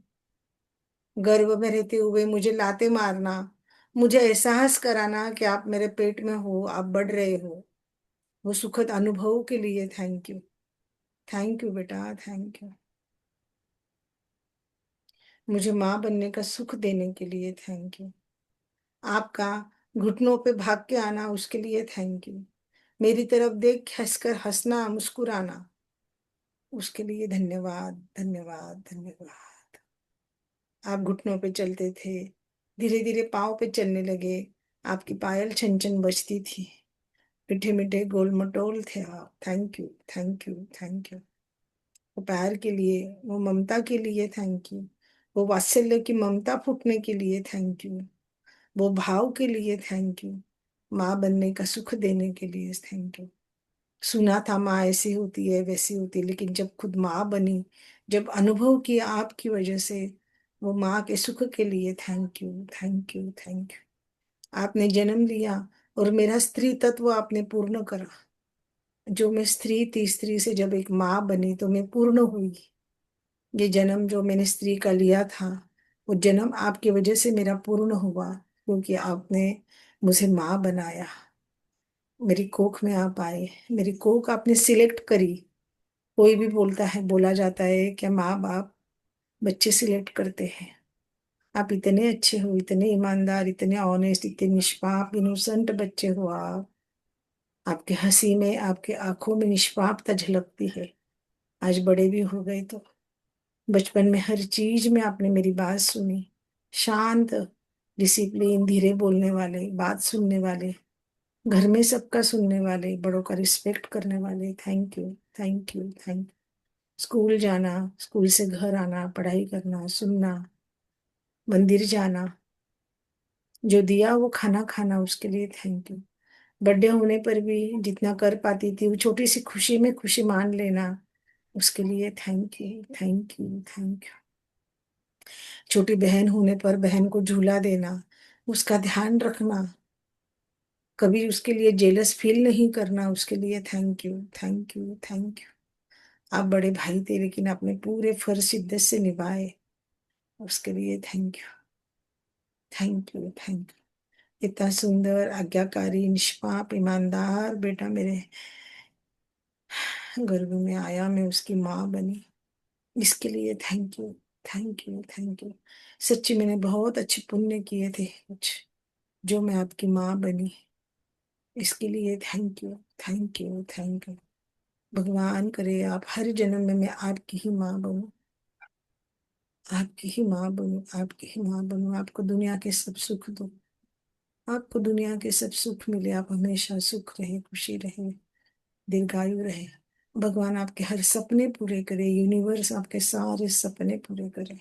Speaker 1: गर्भ में रहते हुए मुझे लाते मारना, मुझे एहसास कराना कि आप मेरे पेट में हो, आप बढ़ रहे हो, वो सुखद अनुभव के लिए थैंक यू। थैंक यू बेटा, थैंक यू। मुझे माँ बनने का सुख देने के लिए थैंक यू। आपका घुटनों पे भाग के आना, उसके लिए थैंक यू। मेरी तरफ देख हंसकर हंसना, मुस्कुराना, उसके लिए धन्यवाद, धन्यवाद, धन्यवाद। आप घुटनों पे चलते थे, धीरे धीरे पाँव पे चलने लगे, आपकी पायल छन छन बजती थी, मीठे मीठे गोल मटोल थे आप। Thank you, thank you, thank you. वो प्यार के लिए, वो ममता के लिए थैंक यू। वो वात्सल्य की ममता फूटने के लिए थैंक यू। वो भाव के लिए थैंक यू। माँ बनने का सुख देने के लिए थैंक यू। सुना था माँ ऐसी होती है, वैसी होती है, लेकिन जब खुद माँ बनी, जब अनुभव किया आपकी वजह से, वो माँ के सुख के लिए thank you, thank you, thank you. आपने जन्म लिया और मेरा स्त्री तत्व आपने पूर्ण करा। जो मैं स्त्री थी, स्त्री से जब एक माँ बनी तो मैं पूर्ण हुई। ये जन्म जो मैंने स्त्री का लिया था, वो जन्म आपकी वजह से मेरा पूर्ण हुआ, क्योंकि आपने मुझे माँ बनाया। मेरी कोख में आप आए, मेरी कोख आपने सिलेक्ट करी। कोई भी बोलता है, बोला जाता है कि माँ बाप बच्चे सिलेक्ट करते हैं। आप इतने अच्छे हो, इतने ईमानदार, इतने ऑनेस्ट, इतने निष्पाप, इनोसेंट बच्चे हो आप। आपके हंसी में, आपके आंखों में निष्पापता झलकती है। आज बड़े भी हो गए तो बचपन में हर चीज में आपने मेरी बात सुनी। शांत, डिसिप्लिन, धीरे बोलने वाले, बात सुनने वाले, घर में सबका सुनने वाले, बड़ों का रिस्पेक्ट करने वाले। Thank you, thank you, thank you. School जाना, स्कूल से घर आना, पढ़ाई करना, सुनना, मंदिर जाना, जो दिया वो खाना खाना, उसके लिए थैंक यू। बर्थडे होने पर भी जितना कर पाती थी, वो छोटी सी खुशी में खुशी मान लेना, उसके लिए thank you, thank you, thank you. छोटी बहन होने पर बहन को झूला देना, उसका ध्यान रखना, कभी उसके लिए जेलस फील नहीं करना, उसके लिए thank you, thank you, thank you. आप बड़े भाई थे, लेकिन आपने पूरे फर्ज शिद्दत से निभाए, उसके लिए thank you, thank you, thank you. इतना सुंदर, आज्ञाकारी, निष्पाप, ईमानदार बेटा मेरे गर्भ में आया, मैं उसकी माँ बनी, इसके लिए thank you, thank you, thank you. सच्ची मैंने बहुत अच्छे पुण्य किए थे कुछ, जो मैं आपकी माँ बनी, इसके लिए thank you, thank you, thank you. भगवान करे आप हर जन्म में मैं आपकी ही माँ बनूं, आपकी ही माँ बनूं, आपकी ही माँ बनूं। आपको दुनिया के सब सुख दो, आपको दुनिया के सब सुख मिले, आप हमेशा सुख रहे, खुशी रहे, दीर्घायु रहे। भगवान आपके हर सपने पूरे करे, यूनिवर्स आपके सारे सपने पूरे करे।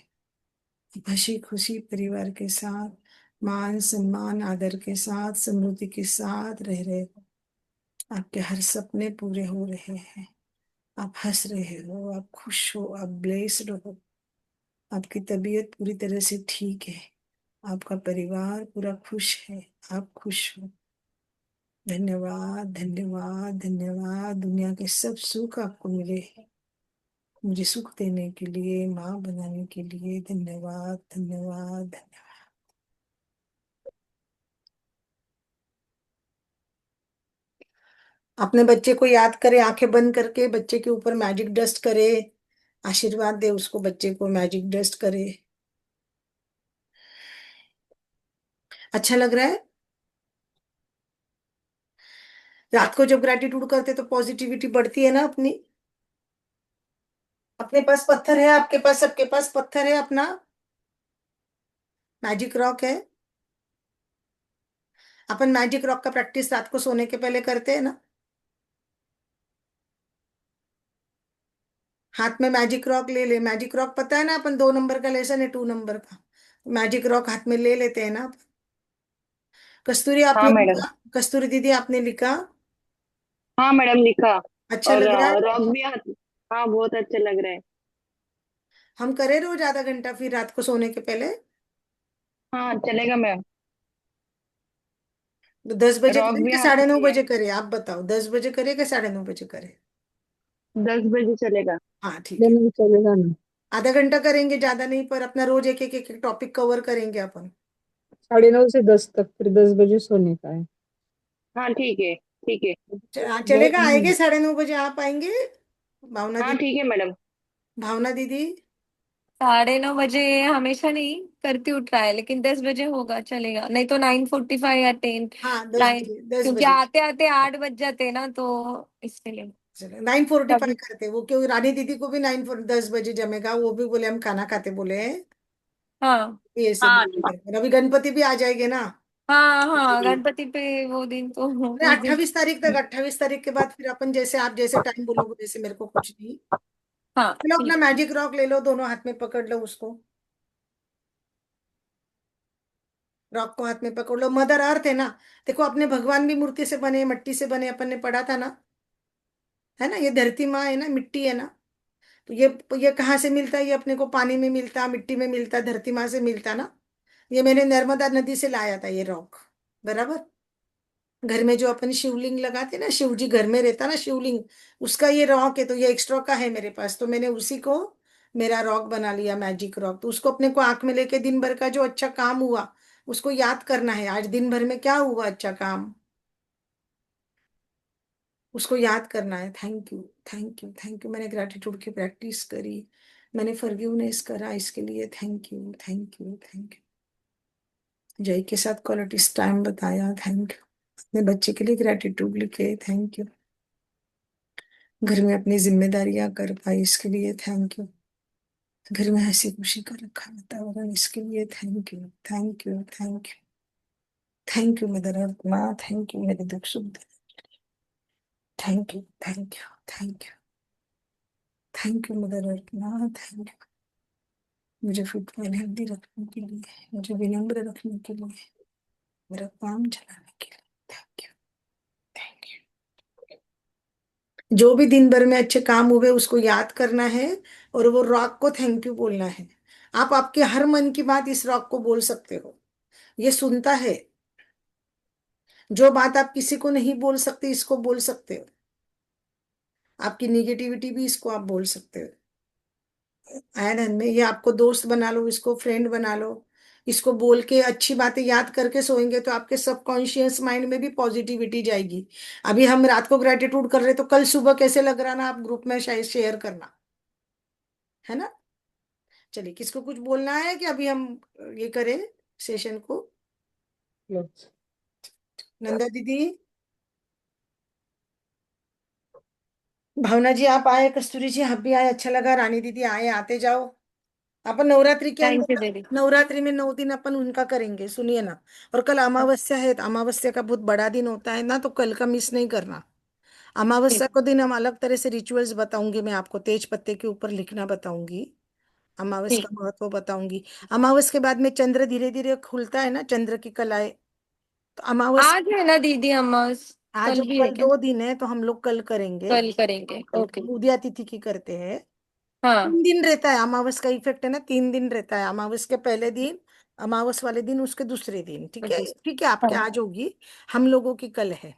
Speaker 1: हंसी खुशी परिवार के साथ, मान सम्मान आदर के साथ, समृद्धि के साथ रह रहे हो। आपके हर सपने पूरे हो रहे हैं। आप हंस रहे हो, आप खुश हो, आप ब्लेस्ड हो। आपकी तबीयत पूरी तरह से ठीक है, आपका परिवार पूरा खुश है, आप खुश हो। धन्यवाद, धन्यवाद, धन्यवाद। दुनिया के सब सुख आपको मिले हैं, मुझे सुख देने के लिए, माँ बनाने के लिए धन्यवाद, धन्यवाद, धन्यवाद। अपने बच्चे को याद करे, आंखें बंद करके बच्चे के ऊपर मैजिक डस्ट करे, आशीर्वाद दे उसको, बच्चे को मैजिक डस्ट करे। अच्छा लग रहा है? रात को जब ग्रेटिट्यूड करते तो पॉजिटिविटी बढ़ती है ना अपनी। अपने पास पत्थर है, आपके पास, सबके पास पत्थर है अपना, मैजिक रॉक है। अपन मैजिक रॉक का प्रैक्टिस रात को सोने के पहले करते हैं ना। हाथ में मैजिक रॉक ले ले, मैजिक रॉक पता है ना, अपन 2 नंबर का लेसन है, 2 नंबर का। मैजिक रॉक हाथ में ले लेते हैं ना। कस्तूरी
Speaker 4: हाँ
Speaker 1: आपने
Speaker 4: मैडम।
Speaker 1: लिखा, कस्तूरी दीदी आपने लिखा।
Speaker 4: हाँ मैडम लिखा।
Speaker 1: अच्छा
Speaker 4: और
Speaker 1: लग रहा है?
Speaker 4: रॉक भी हाँ बहुत अच्छा लग रहा है।
Speaker 1: हम करें रोज आधा घंटा फिर रात को सोने के पहले।
Speaker 4: हाँ चलेगा मैम।
Speaker 1: तो 10 बजे
Speaker 4: रॉक
Speaker 1: करें
Speaker 4: भी
Speaker 1: कि
Speaker 4: हाथ
Speaker 1: साढ़े
Speaker 4: में
Speaker 1: नौ
Speaker 4: ही है।
Speaker 1: बजे करें, आप बताओ, 10 बजे करें कि साढ़े 9 बजे करें?
Speaker 4: 10 बजे चलेगा।
Speaker 1: हाँ ठीक है।
Speaker 2: दिन भी चलेगा ना?
Speaker 1: आधा घंटा करेंगे, ज्यादा नहीं, पर अपना रोज एक एक एक टॉपिक कवर करेंगे अपन।
Speaker 2: 9:30 से 10 तक, फिर 10 बजे सोने का है।
Speaker 4: हाँ ठीक है, ठीक है।
Speaker 1: चलेगा, आएंगे 9:30 बजे आप आएंगे? भावना
Speaker 4: हाँ
Speaker 1: दीदी।
Speaker 4: ठीक है मैडम।
Speaker 1: भावना दीदी।
Speaker 3: 9:30 बजे हमेशा नहीं करती हूँ ट्राई, लेकिन 10 बजे होगा चलेगा, नहीं तो 9:45 या 10।
Speaker 1: हाँ, दस
Speaker 3: नाइन,
Speaker 1: बजे 10 बजे।
Speaker 3: क्योंकि आते आते 8 बज जाते हैं ना, तो इसलिए
Speaker 1: चलो 9:45
Speaker 3: तभी।
Speaker 1: करते वो, क्यों रानी दीदी को भी 10 बजे जमेगा, वो भी बोले हम खाना खाते बोले हैं।
Speaker 3: हाँ
Speaker 1: ये ऐसे
Speaker 4: हाँ
Speaker 1: बोल रहे हैं। अभी गणपति भी आ जाएंगे ना।
Speaker 3: हाँ हाँ, गणपति पे वो दिन तो
Speaker 1: अरे
Speaker 3: उस दिन।
Speaker 1: 28 तारीख तक, 28 तारीख के बाद फिर अपन जैसे आप जैसे टाइम बोलोगे वैसे, मेरे को कुछ नहीं।
Speaker 3: हाँ
Speaker 1: चलो अपना
Speaker 3: ठीक।
Speaker 1: मैजिक रॉक ले लो, दोनों हाथ में पकड़ लो उसको। रॉक को हाथ में पकड़ लो, मदर अर्थ है ना। देखो अपने भगवान भी मूर्ति से बने, मिट्टी से बने, अपन ने पढ़ा था ना, है ना। ये धरती माँ है ना, मिट्टी है ना। तो ये कहाँ से मिलता है? ये अपने को पानी में मिलता, मिट्टी में मिलता, धरती माँ से मिलता ना। ये मैंने नर्मदा नदी से लाया था ये रॉक। बराबर। घर में जो अपन शिवलिंग लगाते ना, शिव जी घर में रहता ना शिवलिंग, उसका ये रॉक है। तो ये एक्स्ट्रा का है मेरे पास, तो मैंने उसी को मेरा रॉक बना लिया, मैजिक रॉक। तो उसको अपने को आंख में लेके दिन भर का जो अच्छा काम हुआ उसको याद करना है। आज दिन भर में क्या हुआ अच्छा काम, उसको याद करना है। Thank you, thank you, thank you. मैंने ग्रेटिट्यूड की प्रैक्टिस करी, मैंने फॉरगिवनेस करा, इसके लिए thank you, thank you, thank you. जय के साथ क्वालिटी टाइम बताया, थैंक यू। अपने बच्चे के लिए ग्रेटिट्यूड लिखे, थैंक यू। घर में अपनी जिम्मेदारियां कर पाई, इसके लिए थैंक यू। घर में हंसी खुशी का रखा वातावरण, इसके लिए thank you, thank you, thank you. Thank you mother earth माँ, थैंक यू मेरे दुख सुख। Thank you, thank you, thank you. Thank you mother earth माँ, थैंक यू। मुझे फिट एंड हेल्दी रखने के लिए, मुझे विनम्र रखने के लिए, मेरा काम चलाने के लिए, थैंक यू, थैंक यू। जो भी दिन भर में अच्छे काम हुए उसको याद करना है, और वो रॉक को थैंक यू बोलना है। आप आपके हर मन की बात इस रॉक को बोल सकते हो, ये सुनता है। जो बात आप किसी को नहीं बोल सकते इसको बोल सकते हो। आपकी निगेटिविटी भी इसको आप बोल सकते हो। आया ध्यान में? ये आपको दोस्त बना लो, इसको फ्रेंड बना लो। इसको बोल के अच्छी बातें याद करके सोएंगे तो आपके सबकॉन्शियस माइंड में भी पॉजिटिविटी जाएगी। अभी हम रात को ग्रेटिट्यूड कर रहे तो कल सुबह कैसे लग रहा ना, आप ग्रुप में शायद शेयर करना, है ना। चलिए, किसको कुछ बोलना है कि अभी हम ये करें सेशन को?
Speaker 2: क्लोज।
Speaker 1: नंदा दीदी। भावना जी आप आए, कस्तूरी जी आप भी आए, अच्छा लगा। रानी दीदी आए, आते जाओ। अपन नवरात्रि के
Speaker 3: थैंक यू
Speaker 1: अंदर,
Speaker 3: दीदी।
Speaker 1: नवरात्रि में 9 दिन अपन उनका करेंगे, सुनिए ना। और कल अमावस्या है, तो अमावस्या का बहुत बड़ा दिन होता है ना, तो कल का मिस नहीं करना।
Speaker 3: ठीक।
Speaker 1: अमावस्या को दिन हम अलग तरह से रिचुअल्स बताऊंगी, मैं आपको तेज पत्ते के ऊपर लिखना बताऊंगी, अमावस का
Speaker 3: ठीक।
Speaker 1: महत्व बताऊंगी। अमावस के बाद में चंद्र धीरे धीरे खुलता है ना, चंद्र की कलाएं। तो अमावस,
Speaker 3: आज है ना दीदी अमावस?
Speaker 1: आज
Speaker 3: कल
Speaker 1: और
Speaker 3: भी है
Speaker 1: कल
Speaker 3: क्या?
Speaker 1: 2 दिन है, तो हम लोग कल करेंगे।
Speaker 3: कल करेंगे,
Speaker 1: कल
Speaker 3: ओके।
Speaker 1: उदया तिथि की करते हैं।
Speaker 3: हाँ
Speaker 1: 3 दिन रहता है अमावस का इफेक्ट है ना, 3 दिन रहता है। अमावस के पहले दिन, अमावस वाले दिन, उसके दूसरे दिन। ठीक है, ठीक है, आपके
Speaker 3: हाँ,
Speaker 1: आज होगी, हम लोगों की कल है।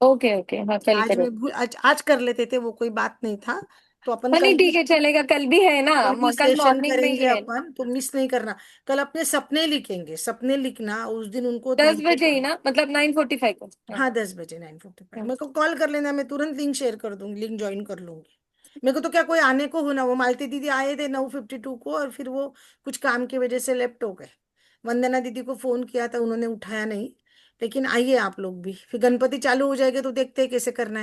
Speaker 3: ओके ओके, हाँ कल
Speaker 1: आज
Speaker 3: करेंगे।
Speaker 1: आज कर लेते थे, वो कोई बात नहीं था। तो अपन
Speaker 3: हाँ
Speaker 1: कल
Speaker 3: नहीं
Speaker 1: भी,
Speaker 3: ठीक है, चलेगा, कल भी है ना।
Speaker 1: कल भी
Speaker 3: कल
Speaker 1: सेशन
Speaker 3: मॉर्निंग में ही
Speaker 1: करेंगे
Speaker 3: है।
Speaker 1: अपन, तो मिस नहीं करना। कल अपने सपने लिखेंगे, सपने लिखना उस दिन, उनको
Speaker 3: दस
Speaker 1: थैंक यू
Speaker 3: बजे ही
Speaker 1: करना।
Speaker 3: ना, मतलब 9:45 को? हाँ।
Speaker 1: हाँ 10 बजे, 9:45
Speaker 3: हाँ
Speaker 1: मेरे को कॉल कर लेना, मैं तुरंत लिंक शेयर कर दूंगी, लिंक ज्वाइन कर लूंगी। मेरे को तो क्या, कोई आने को हो ना, वो मालती दीदी आए थे 9:52 को, और फिर वो कुछ काम की वजह से लेफ्ट हो गए। वंदना दीदी को फोन किया था, उन्होंने उठाया नहीं। लेकिन आइए आप लोग भी, फिर गणपति चालू हो जाएंगे तो देखते हैं कैसे करना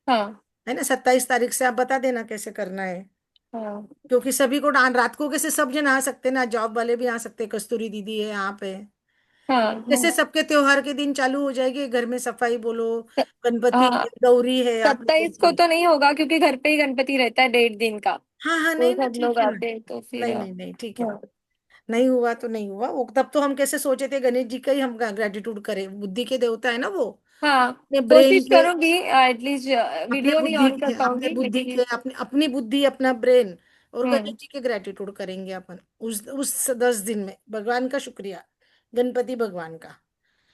Speaker 3: हाँ
Speaker 1: है ना। 27 तारीख से आप बता देना कैसे करना है।
Speaker 3: हाँ
Speaker 1: क्योंकि सभी को रात को कैसे सब जन आ सकते हैं ना, जॉब वाले भी आ सकते हैं, कस्तूरी दीदी है, आप है।
Speaker 3: हाँ
Speaker 1: जैसे
Speaker 3: हाँ।
Speaker 1: सबके त्योहार के दिन चालू हो जाएगी, घर में सफाई बोलो, गणपति
Speaker 3: हाँ,
Speaker 1: है, गौरी है, आप लोगों
Speaker 3: 27 को
Speaker 1: की।
Speaker 3: तो नहीं होगा क्योंकि घर पे ही गणपति रहता है 1.5 दिन का।
Speaker 1: हाँ हाँ,
Speaker 3: तो
Speaker 1: नहीं ना,
Speaker 3: सब
Speaker 1: ठीक
Speaker 3: लोग
Speaker 1: है ना।
Speaker 3: आते हैं तो फिर
Speaker 1: नहीं नहीं नहीं, ठीक है।
Speaker 3: हाँ
Speaker 1: नहीं हुआ तो नहीं हुआ, वो तब तो हम कैसे सोचे थे गणेश जी का ही हम ग्रेटिट्यूड करें, बुद्धि के देवता है ना वो।
Speaker 3: हाँ,
Speaker 1: अपने ब्रेन
Speaker 3: कोशिश
Speaker 1: के,
Speaker 3: करूंगी एटलीस्ट।
Speaker 1: अपने
Speaker 3: वीडियो नहीं
Speaker 1: बुद्धि
Speaker 3: ऑन कर
Speaker 1: के, अपने
Speaker 3: पाऊंगी
Speaker 1: बुद्धि
Speaker 3: लेकिन
Speaker 1: के, अपनी अपनी बुद्धि, अपना ब्रेन, और गणेश
Speaker 3: हम्म।
Speaker 1: जी के ग्रेटिट्यूड करेंगे अपन उस 10 दिन में, भगवान का शुक्रिया, गणपति भगवान का,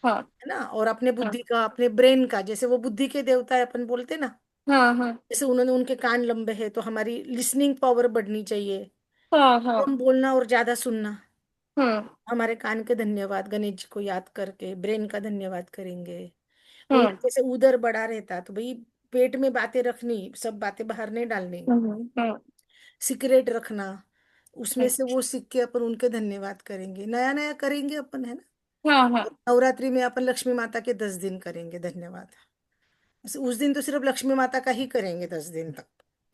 Speaker 3: हाँ
Speaker 1: है ना। और अपने
Speaker 3: हाँ
Speaker 1: बुद्धि का, अपने ब्रेन का, जैसे वो बुद्धि के देवता है अपन बोलते ना,
Speaker 3: हाँ हाँ
Speaker 1: जैसे उन्होंने, उनके कान लंबे हैं तो हमारी लिसनिंग पावर बढ़नी चाहिए,
Speaker 3: हाँ हाँ
Speaker 1: कम बोलना और ज्यादा सुनना,
Speaker 3: हम्म।
Speaker 1: हमारे कान के धन्यवाद गणेश जी को याद करके, ब्रेन का धन्यवाद करेंगे। कोई
Speaker 3: हम्म।
Speaker 1: जैसे उधर बड़ा रहता तो भाई पेट में बातें रखनी, सब बातें बाहर नहीं डालनी।
Speaker 3: हम्म।
Speaker 1: सीक्रेट रखना, उसमें
Speaker 3: हम्म।
Speaker 1: से वो सीख के अपन उनके धन्यवाद करेंगे, नया नया करेंगे अपन, है ना।
Speaker 3: हाँ हाँ
Speaker 1: और नवरात्रि में अपन लक्ष्मी माता के 10 दिन करेंगे धन्यवाद। उस दिन तो सिर्फ लक्ष्मी माता का ही करेंगे 10 दिन तक।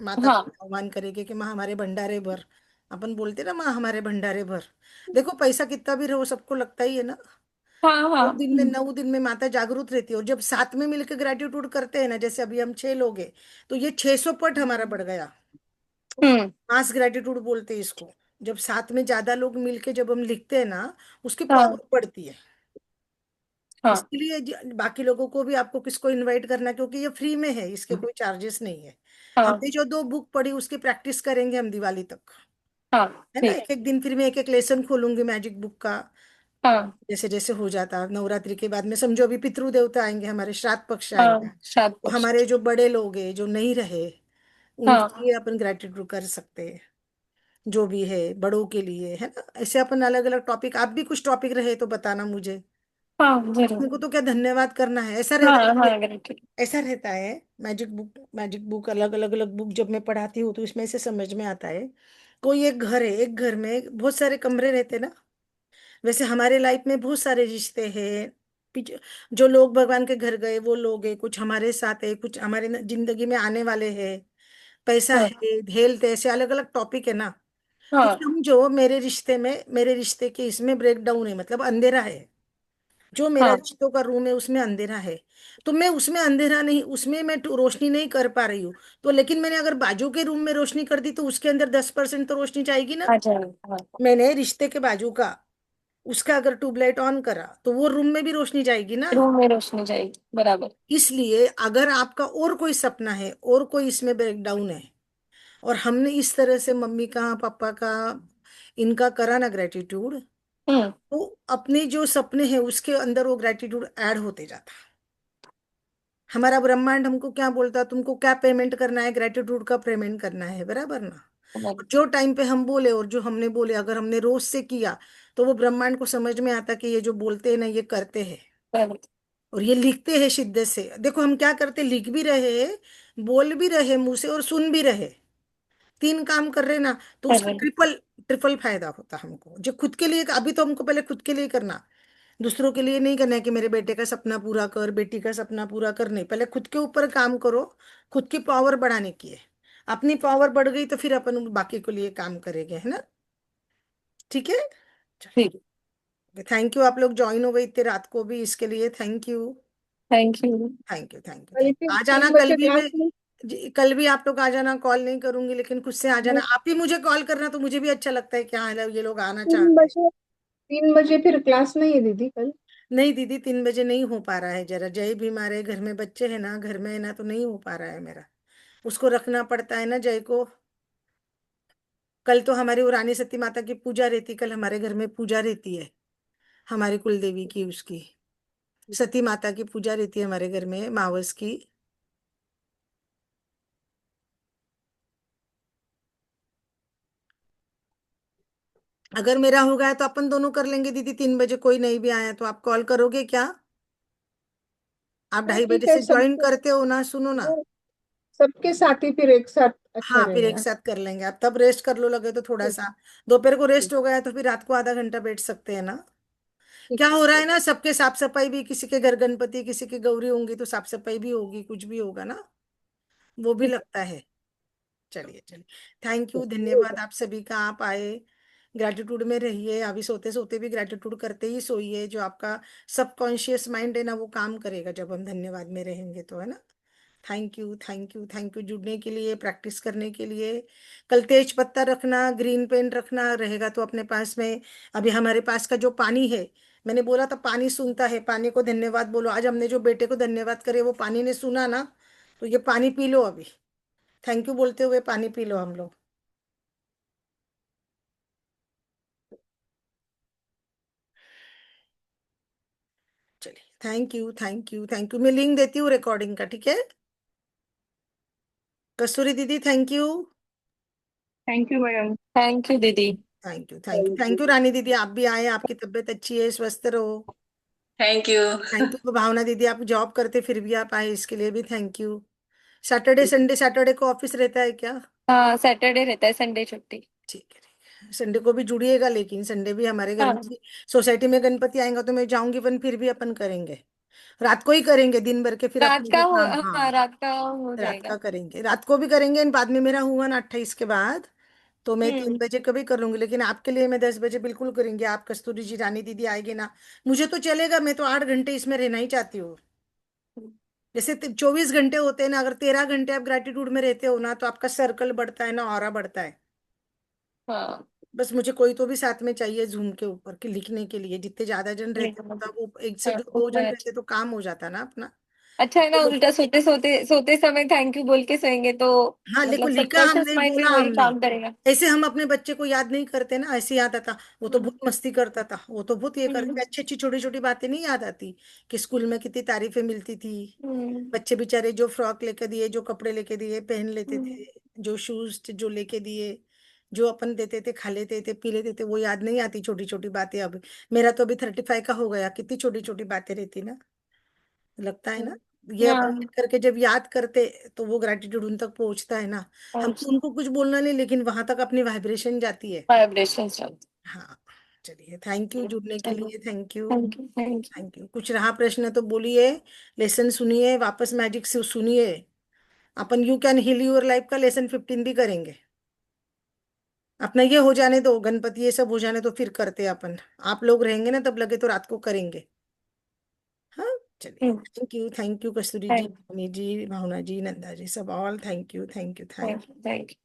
Speaker 1: माता
Speaker 3: हाँ
Speaker 1: का आह्वान करेंगे कि माँ हमारे भंडारे भर। अपन बोलते ना, माँ हमारे भंडारे भर। देखो पैसा कितना भी रहो सबको लगता ही है ना।
Speaker 3: हाँ हाँ।
Speaker 1: 9 दिन में 9 दिन में माता जागरूक रहती है, और जब साथ में मिलकर ग्रेटिट्यूड करते हैं ना, जैसे अभी हम 6 लोग हैं, तो ये 600 पट हमारा बढ़ गया।
Speaker 3: हम्म।
Speaker 1: मास ग्रेटिट्यूड बोलते हैं इसको। जब साथ में ज्यादा लोग मिलके जब हम लिखते हैं ना, उसकी
Speaker 3: हाँ
Speaker 1: पावर बढ़ती है।
Speaker 3: हाँ
Speaker 1: इसलिए बाकी लोगों को भी आपको किसको इनवाइट करना, क्योंकि ये फ्री में है, इसके कोई चार्जेस नहीं है।
Speaker 3: हाँ
Speaker 1: हमने जो 2 बुक पढ़ी उसकी प्रैक्टिस करेंगे हम दिवाली तक,
Speaker 3: हाँ।
Speaker 1: है ना।
Speaker 3: ठीक।
Speaker 1: एक एक दिन फिर मैं एक एक लेसन खोलूंगी मैजिक बुक का।
Speaker 3: हाँ
Speaker 1: जैसे जैसे हो जाता नवरात्रि के बाद में, समझो अभी पितृ देवता आएंगे, हमारे श्राद्ध पक्ष आएगा,
Speaker 3: हाँ। श्राद्ध
Speaker 1: तो
Speaker 3: पक्ष।
Speaker 1: हमारे जो बड़े लोग हैं जो नहीं रहे, उनके
Speaker 3: हाँ
Speaker 1: लिए अपन ग्रेटिट्यूड कर सकते हैं। जो भी है बड़ों के लिए, है ना। ऐसे अपन अलग अलग टॉपिक, आप भी कुछ टॉपिक रहे तो बताना मुझे।
Speaker 3: हाँ जरूर।
Speaker 1: अपने को तो क्या धन्यवाद करना है, ऐसा रहता
Speaker 3: हाँ
Speaker 1: है।
Speaker 3: हाँ ग्रेट।
Speaker 1: ऐसा रहता है। मैजिक बुक अलग अलग अलग बुक जब मैं पढ़ाती हूँ तो इसमें से समझ में आता है। कोई एक घर है, एक घर में बहुत सारे कमरे रहते हैं ना। वैसे हमारे लाइफ में बहुत सारे रिश्ते हैं। जो लोग भगवान के घर गए वो लोग हैं, कुछ हमारे साथ है, कुछ हमारे जिंदगी में आने वाले हैं। पैसा
Speaker 3: हाँ
Speaker 1: है, हेल्थ है, ऐसे अलग अलग टॉपिक है ना। तो
Speaker 3: हाँ।
Speaker 1: समझो मेरे रिश्ते के इसमें ब्रेक डाउन है, मतलब अंधेरा है। जो मेरा
Speaker 3: हाँ
Speaker 1: रिश्तों का रूम है उसमें अंधेरा है। तो मैं उसमें अंधेरा नहीं, उसमें मैं रोशनी नहीं कर पा रही हूँ। तो लेकिन मैंने अगर बाजू के रूम में रोशनी कर दी तो उसके अंदर 10% तो रोशनी जाएगी ना।
Speaker 3: आ जाएगा। हाँ।
Speaker 1: मैंने रिश्ते के बाजू का, उसका अगर ट्यूबलाइट ऑन करा तो वो रूम में भी रोशनी जाएगी ना।
Speaker 3: रूम में रोशनी जाएगी बराबर।
Speaker 1: इसलिए अगर आपका और कोई सपना है और कोई इसमें ब्रेकडाउन है, और हमने इस तरह से मम्मी का, पापा का, इनका करा ना ग्रेटिट्यूड,
Speaker 3: हम्म।
Speaker 1: तो अपने जो सपने हैं उसके अंदर वो ग्रेटिट्यूड ऐड होते जाता है। हमारा ब्रह्मांड हमको क्या बोलता है, तुमको क्या पेमेंट करना है, ग्रेटिट्यूड का पेमेंट करना है, बराबर ना।
Speaker 3: बराबर।
Speaker 1: और जो टाइम पे हम बोले और जो हमने बोले, अगर हमने रोज से किया, तो वो ब्रह्मांड को समझ में आता कि ये जो बोलते हैं ना ये करते हैं।
Speaker 3: बराबर।
Speaker 1: और ये लिखते हैं शिद्दत से। देखो हम क्या करते, लिख भी रहे, बोल भी रहे मुंह से, और सुन भी रहे। 3 काम कर रहे ना, तो उसका
Speaker 3: बराबर।
Speaker 1: ट्रिपल ट्रिपल फायदा होता हमको। जो खुद के लिए, अभी तो हमको पहले खुद के लिए करना, दूसरों के लिए नहीं करना है कि मेरे बेटे का सपना पूरा कर, बेटी का सपना पूरा कर, नहीं, पहले खुद के ऊपर काम करो। खुद की पावर बढ़ाने की है। अपनी पावर बढ़ गई तो फिर अपन बाकी के लिए काम करेंगे, है ना। ठीक है।
Speaker 3: ठीक।
Speaker 1: चलिए, थैंक यू, आप लोग ज्वाइन हो गए इतने रात को भी, इसके लिए thank you.
Speaker 3: Thank you.
Speaker 1: Thank you, thank you,
Speaker 2: कल
Speaker 1: थैंक
Speaker 2: फिर
Speaker 1: यू। आ जाना
Speaker 2: 3 बजे
Speaker 1: कल भी मैं।
Speaker 2: क्लास में।
Speaker 1: जी, कल भी आप लोग आ जाना, कॉल नहीं करूंगी लेकिन खुद से आ जाना।
Speaker 2: नहीं,
Speaker 1: आप ही मुझे कॉल करना तो मुझे भी अच्छा लगता है, क्या हाल है, ये लोग आना
Speaker 2: तीन
Speaker 1: चाहते हैं।
Speaker 2: बजे 3 बजे फिर क्लास नहीं है दीदी कल।
Speaker 1: नहीं दीदी, 3 बजे नहीं हो पा रहा है, जरा जय भी, हमारे घर में बच्चे हैं ना, घर में है ना, तो नहीं हो पा रहा है मेरा। उसको रखना पड़ता है ना जय को। कल तो हमारी वो रानी सती माता की पूजा रहती, कल हमारे घर में पूजा रहती है, हमारी कुलदेवी की, उसकी सती माता की पूजा रहती है हमारे घर में, मावस की। अगर मेरा हो गया तो अपन दोनों कर लेंगे दीदी, 3 बजे कोई नहीं भी आया तो आप कॉल करोगे क्या। आप
Speaker 2: हाँ
Speaker 1: 2:30 बजे
Speaker 2: ठीक है,
Speaker 1: से
Speaker 2: सब
Speaker 1: ज्वाइन करते हो ना, सुनो ना।
Speaker 2: सबके साथ ही फिर एक साथ अच्छा
Speaker 1: हाँ, फिर एक
Speaker 2: रहेगा।
Speaker 1: साथ कर लेंगे, आप तब रेस्ट कर लो, लगे तो थोड़ा
Speaker 2: ठीक
Speaker 1: सा। दोपहर को
Speaker 2: ठीक
Speaker 1: रेस्ट हो गया तो फिर रात को आधा घंटा बैठ सकते हैं ना।
Speaker 2: ठीक
Speaker 1: क्या हो रहा
Speaker 2: ठीक।
Speaker 1: है ना, सबके साफ सफाई भी, किसी के घर गणपति, किसी की गौरी होंगी तो साफ सफाई भी होगी, कुछ भी होगा ना, वो भी
Speaker 2: ठीक
Speaker 1: लगता है। चलिए चलिए, थैंक यू,
Speaker 2: ठीक।
Speaker 1: धन्यवाद आप सभी का, आप आए। ग्रैटिट्यूड में रहिए, अभी सोते सोते भी ग्रैटिट्यूड करते ही सोइए, जो आपका सबकॉन्शियस माइंड है ना वो काम करेगा जब हम धन्यवाद में रहेंगे तो, है ना। Thank you, thank you, thank you, जुड़ने के लिए, प्रैक्टिस करने के लिए। कल तेज पत्ता रखना, ग्रीन पेन रखना रहेगा तो अपने पास में। अभी हमारे पास का जो पानी है, मैंने बोला था पानी सुनता है, पानी को धन्यवाद बोलो। आज हमने जो बेटे को धन्यवाद करे वो पानी ने सुना ना, तो ये पानी पी लो अभी। थैंक यू बोलते हुए पानी पी लो हम लोग। चलिए, thank you, thank you, thank you, मैं लिंक देती हूँ रिकॉर्डिंग का, ठीक है। कस्तूरी दीदी, thank you.
Speaker 4: Thank you madam.
Speaker 3: Thank you दीदी।
Speaker 1: Thank you, thank you, thank you Rani दीदी, आप भी आए, आपकी तबीयत अच्छी है, स्वस्थ रहो।
Speaker 5: Thank you.
Speaker 1: थैंक यू भावना दीदी, आप जॉब करते फिर भी आप आए, इसके लिए भी thank you. Saturday Sunday, Saturday को ऑफिस रहता है क्या?
Speaker 3: हाँ सैटरडे रहता है, संडे छुट्टी।
Speaker 1: ठीक है, ठीक है, संडे को भी जुड़िएगा, लेकिन संडे भी हमारे घर में
Speaker 3: हाँ
Speaker 1: भी सोसाइटी में गणपति आएंगे तो मैं जाऊंगी, पर फिर भी अपन करेंगे, रात को ही करेंगे, दिन भर के फिर
Speaker 3: रात
Speaker 1: अपने
Speaker 3: का
Speaker 1: भी
Speaker 3: हो,
Speaker 1: काम।
Speaker 3: हाँ
Speaker 1: हाँ,
Speaker 3: रात का हो
Speaker 1: रात
Speaker 3: जाएगा।
Speaker 1: का करेंगे, रात को भी करेंगे, बाद में मेरा हुआ ना 28 के बाद, तो मैं
Speaker 3: हम्म।
Speaker 1: 3 बजे कभी कर लूंगी, लेकिन आपके लिए मैं 10 बजे बिल्कुल करेंगे। आप कस्तूरी जी रानी दीदी आएगी ना, मुझे तो चलेगा, मैं तो 8 घंटे इसमें रहना ही चाहती हूँ। जैसे 24 घंटे होते हैं ना, अगर 13 घंटे आप ग्रेटिट्यूड में रहते हो ना, तो आपका सर्कल बढ़ता है ना, ऑरा बढ़ता है।
Speaker 3: हाँ
Speaker 1: बस मुझे कोई तो भी साथ में चाहिए जूम के ऊपर कि लिखने के लिए, जितने ज्यादा जन
Speaker 3: ये
Speaker 1: रहते
Speaker 3: तो-
Speaker 1: हो तो वो एक से
Speaker 3: हाँ,
Speaker 1: जो
Speaker 3: वो
Speaker 1: 2 जन
Speaker 3: मैच।
Speaker 1: रहते तो काम हो जाता ना अपना।
Speaker 3: अच्छा है ना,
Speaker 1: तो
Speaker 3: उल्टा सोते सोते सोते समय थैंक यू बोल के सोएंगे तो
Speaker 1: हाँ, देखो
Speaker 3: मतलब
Speaker 1: लिखा
Speaker 3: सबकॉन्शियस
Speaker 1: हमने,
Speaker 3: माइंड भी
Speaker 1: बोला
Speaker 3: वही
Speaker 1: हमने,
Speaker 3: काम करेगा।
Speaker 1: ऐसे हम अपने बच्चे को याद नहीं करते ना, ऐसे याद आता, वो तो
Speaker 3: हम्म।
Speaker 1: बहुत मस्ती करता था, वो तो बहुत ये
Speaker 3: हम्म।
Speaker 1: करते, अच्छी अच्छी छोटी छोटी बातें नहीं याद आती कि स्कूल में कितनी तारीफें मिलती थी।
Speaker 3: हम्म।
Speaker 1: बच्चे बेचारे जो फ्रॉक लेके दिए, जो कपड़े लेके दिए, पहन लेते
Speaker 3: हम्म।
Speaker 1: थे, जो शूज जो लेके दिए, जो अपन देते थे, खा लेते थे, पी लेते थे, वो याद नहीं आती छोटी छोटी बातें अब। मेरा तो अभी 35 का हो गया, कितनी छोटी छोटी बातें रहती ना, लगता है ना, ये अपन
Speaker 3: हाँ,
Speaker 1: करके जब याद करते तो वो ग्रेटिट्यूड उन तक पहुंचता है ना।
Speaker 3: और
Speaker 1: हमको उनको कुछ बोलना नहीं, लेकिन वहां तक अपनी वाइब्रेशन जाती है।
Speaker 3: वाइब्रेशन चलते।
Speaker 1: हाँ, चलिए, थैंक यू जुड़ने के
Speaker 3: चलो,
Speaker 1: लिए, thank you.
Speaker 3: Thank you thank you.
Speaker 1: Thank you, कुछ रहा प्रश्न तो बोलिए, लेसन सुनिए, वापस मैजिक से सुनिए। अपन you can heal your life का लेसन 15 भी करेंगे, अपना ये हो जाने दो, गणपति ये सब हो जाने तो फिर करते हैं अपन। आप लोग रहेंगे ना, तब लगे तो रात को करेंगे। हाँ, चलिए, thank you Kasturi ji,
Speaker 3: thank
Speaker 1: mummy ji, Bhavna ji, Nanda ji, सब all, thank you, thank you, thank.
Speaker 3: Thank you thank you.